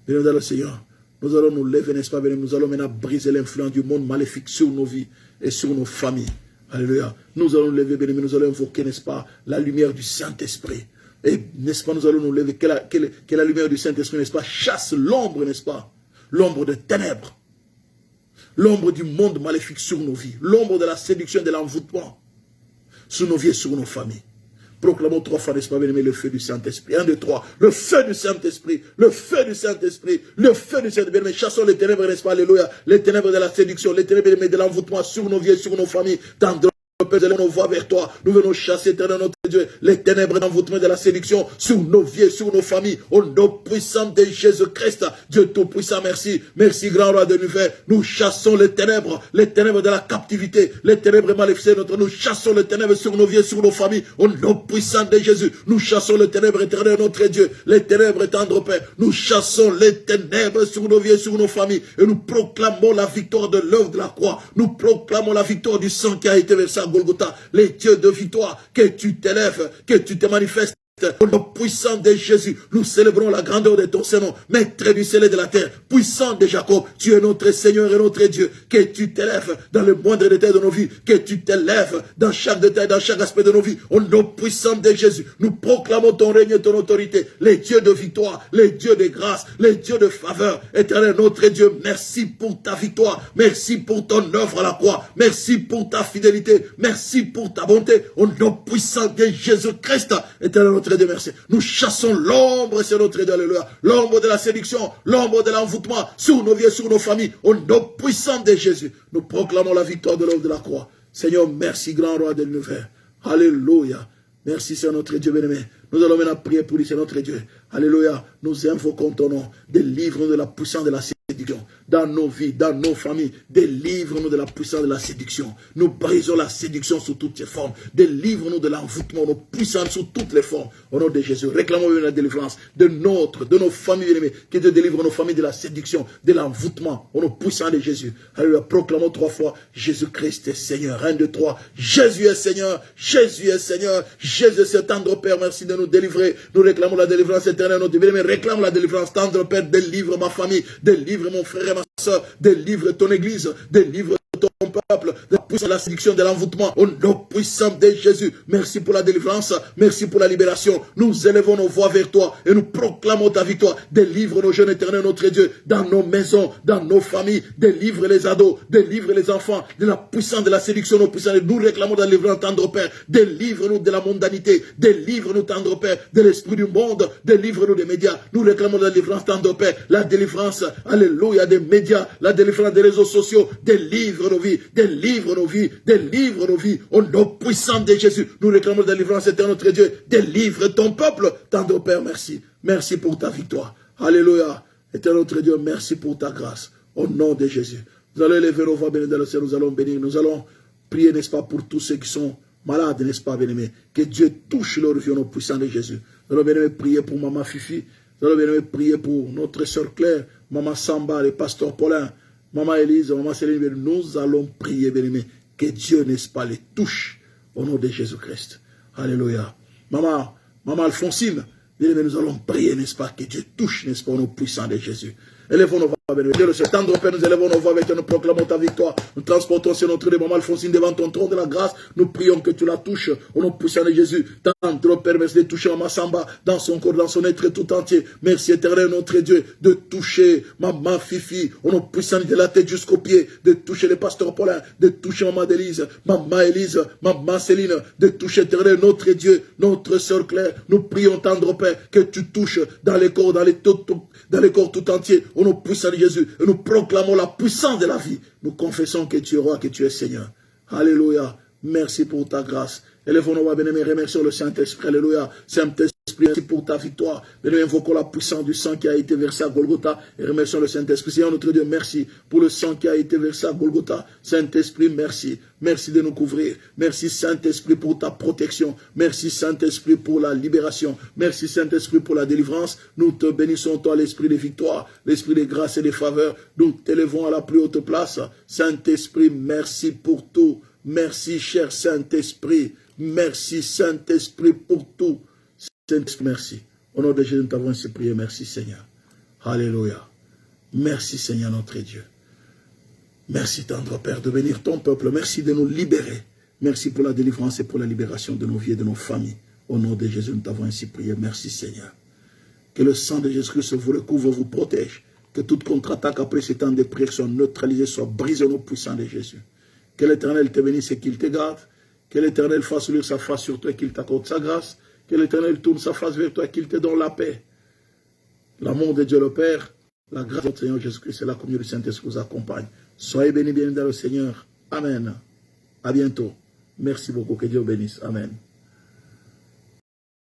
Bien dans le Seigneur, nous allons nous lever, n'est-ce pas, nous allons maintenant briser l'influence du monde maléfique sur nos vies et sur nos familles. Alléluia. Nous allons nous lever, bien nous allons invoquer, n'est-ce pas, la lumière du Saint-Esprit. Et, n'est-ce pas, nous allons nous lever, que la lumière du Saint-Esprit, n'est-ce pas, chasse l'ombre, n'est-ce pas, l'ombre de ténèbres. L'ombre du monde maléfique sur nos vies. L'ombre de la séduction et de l'envoûtement sur nos vies et sur nos familles. Proclamons 3 fois, n'est-ce pas, bien-aimé, le feu du Saint-Esprit. 1, 2, 3. Le feu du Saint-Esprit. Le feu du Saint-Esprit. Le feu du Saint-Esprit. Bien-aimé, chassons les ténèbres, n'est-ce pas, alléluia. Les ténèbres de la séduction, les ténèbres de l'envoûtement sur nos vies et sur nos familles. Dans Père, nous venons voir vers toi. Nous venons chasser, éternel notre Dieu, les ténèbres d'envoûtement de la séduction sur nos vies, sur nos familles. Au nom puissant de Jésus-Christ. Dieu tout-puissant, merci. Merci, grand roi de l'univers. Nous chassons les ténèbres de la captivité, les ténèbres maléfiques. Nous chassons les ténèbres sur nos vies, sur nos familles. Au nom puissant de Jésus. Nous chassons les ténèbres, éternel notre Dieu. Les ténèbres, tendre Père. Nous chassons les ténèbres sur nos vies, sur nos familles. Et nous proclamons la victoire de l'œuvre de la croix. Nous proclamons la victoire du sang qui a été versé à Golgotha, les dieux de victoire, que tu t'élèves, que tu te manifestes. Au nom puissant de Jésus, nous célébrons la grandeur de ton Saint-Nom, maître du ciel et de la terre, puissant de Jacob, tu es notre Seigneur et notre Dieu, que tu t'élèves dans le moindre détail de nos vies, que tu t'élèves dans chaque détail, dans chaque aspect de nos vies. Au nom puissant de Jésus, nous proclamons ton règne et ton autorité, les dieux de victoire, les dieux de grâce, les dieux de faveur. Éternel notre Dieu, merci pour ta victoire, merci pour ton œuvre à la croix, merci pour ta fidélité, merci pour ta bonté. Au nom puissant de Jésus-Christ, éternel notre Dieu, merci. Nous chassons l'ombre, c'est notre Dieu, alléluia. L'ombre de la séduction, l'ombre de l'envoûtement sur nos vies, sur nos familles. Au nom puissant de Jésus, nous proclamons la victoire de l'œuvre de la croix. Seigneur, merci, grand roi de l'univers. Alléluia. Merci, c'est notre Dieu bien-aimé. Nous allons maintenant prier pour lui, c'est notre Dieu. Alléluia. Nous invoquons ton nom. Délivre-nous de la puissance de la séduction. Dans nos vies, dans nos familles. Délivre-nous de la puissance de la séduction. Nous brisons la séduction sous toutes ses formes. Délivre-nous de l'envoûtement, nos puissances sous toutes les formes. Au nom de Jésus, réclamons la délivrance de nos familles bien-aimées. Que Dieu délivre nos familles de la séduction, de l'envoûtement. Au nom puissant de Jésus. Alléluia. Proclamons 3 fois. Jésus-Christ est Seigneur. 1, 2, 3. Jésus est Seigneur. Jésus est Seigneur. Jésus est tendre Père. Merci de nous délivrer. Nous réclamons la délivrance éternelle. Notre bien-aimé, réclame la délivrance. Tendre Père, délivre ma famille. Délivre mon frère et ma soeur. Délivre ton église. Délivre ton ton peuple de la puissance de la séduction, de l'envoûtement. Au nom puissant de Jésus, merci pour la délivrance, merci pour la libération. Nous élevons nos voix vers toi et nous proclamons ta victoire. Délivre nos jeunes éternels, notre Dieu, dans nos maisons, dans nos familles. Délivre les ados, délivre les enfants de la puissance de la séduction, nos puissances. Nous réclamons de la délivrance, tendre Père. Délivre-nous de la mondanité, délivre-nous, tendre Père, de l'esprit du monde, délivre-nous des médias. Nous réclamons de la délivrance, tendre Père, la délivrance, alléluia, des médias, la délivrance des réseaux sociaux. Délivre nos vies, délivre nos vies, délivre nos vies. Au nom puissant de Jésus, nous réclamons de la délivrance, éternel notre Dieu. Délivre ton peuple, tendre Père, merci. Merci pour ta victoire. Alléluia. Éternel notre Dieu, merci pour ta grâce. Au nom de Jésus. Nous allons élever nos voix, bénis dans le ciel, nous allons bénir, nous allons prier, n'est-ce pas, pour tous ceux qui sont malades, n'est-ce pas, bien-aimés. Que Dieu touche leur vie au nom puissant de Jésus. Nous allons bien-aimés prier pour Maman Fifi. Nous allons bien-aimés prier pour notre sœur Claire, Maman Samba, le pasteur Paulin, Maman Élise, Maman Céline. Nous allons prier, bien-aimés, que Dieu, n'est-ce pas, les touche au nom de Jésus-Christ. Alléluia. Maman Alphonsine, bien-aimés, nous allons prier, n'est-ce pas, que Dieu touche, n'est-ce pas, au nom puissant de Jésus. Élevons nos voix, bénémoine. Ce tendre Père, nous élevons nos voix avec toi, nous proclamons ta victoire. Nous transportons sur notre Maman Alphonsine devant ton trône de la grâce. Nous prions que tu la touches au nom puissant de Jésus. Tendre Père, merci de toucher Maman Samba dans son corps, dans son être tout entier. Merci éternel, notre Dieu, de toucher Maman Fifi au nom puissant de la tête jusqu'aux pieds, de toucher le pasteur Paulin, de toucher Maman Élise, Maman Céline, de toucher éternel, notre Dieu, notre sœur Claire. Nous prions, tendre Père, que tu touches dans les corps, dans les corps tout entiers, au nom puissant de Jésus. Et nous proclamons la puissance de la vie. Nous confessons que tu es roi, que tu es Seigneur. Alléluia. Merci pour ta grâce. Élevons nos voix, bien-aimés, remercions le Saint-Esprit. Alléluia. Saint-Esprit, merci pour ta victoire. Bien-aimés, invoquons la puissance du sang qui a été versé à Golgotha et remercions le Saint-Esprit. Seigneur notre Dieu, merci pour le sang qui a été versé à Golgotha. Saint-Esprit, merci. Merci de nous couvrir. Merci Saint-Esprit pour ta protection. Merci Saint-Esprit pour la libération. Merci Saint-Esprit pour la délivrance. Nous te bénissons, toi, l'esprit de victoire, l'esprit de grâce et de faveur. Nous t'élevons à la plus haute place. Saint-Esprit, merci pour tout. Merci, cher Saint-Esprit. Merci, Saint-Esprit, pour tout. Saint-Esprit, merci. Au nom de Jésus, nous t'avons ainsi prié. Merci, Seigneur. Alléluia. Merci, Seigneur, notre Dieu. Merci, tendre Père, de bénir ton peuple. Merci de nous libérer. Merci pour la délivrance et pour la libération de nos vies et de nos familles. Au nom de Jésus, nous t'avons ainsi prié. Merci, Seigneur. Que le sang de Jésus-Christ vous recouvre, vous protège. Que toute contre-attaque après ce temps de prière soit neutralisée, soit brisée au nom puissant de Jésus. Que l'Éternel te bénisse et qu'il te garde. Que l'Éternel fasse luire sa face sur toi et qu'il t'accorde sa grâce. Que l'Éternel tourne sa face vers toi et qu'il te donne la paix. L'amour de Dieu le Père, la grâce de notre Seigneur Jésus-Christ et la communion du Saint-Esprit vous accompagne. Soyez bénis, bienvenus dans le Seigneur. Amen. À bientôt. Merci beaucoup. Que Dieu vous bénisse. Amen.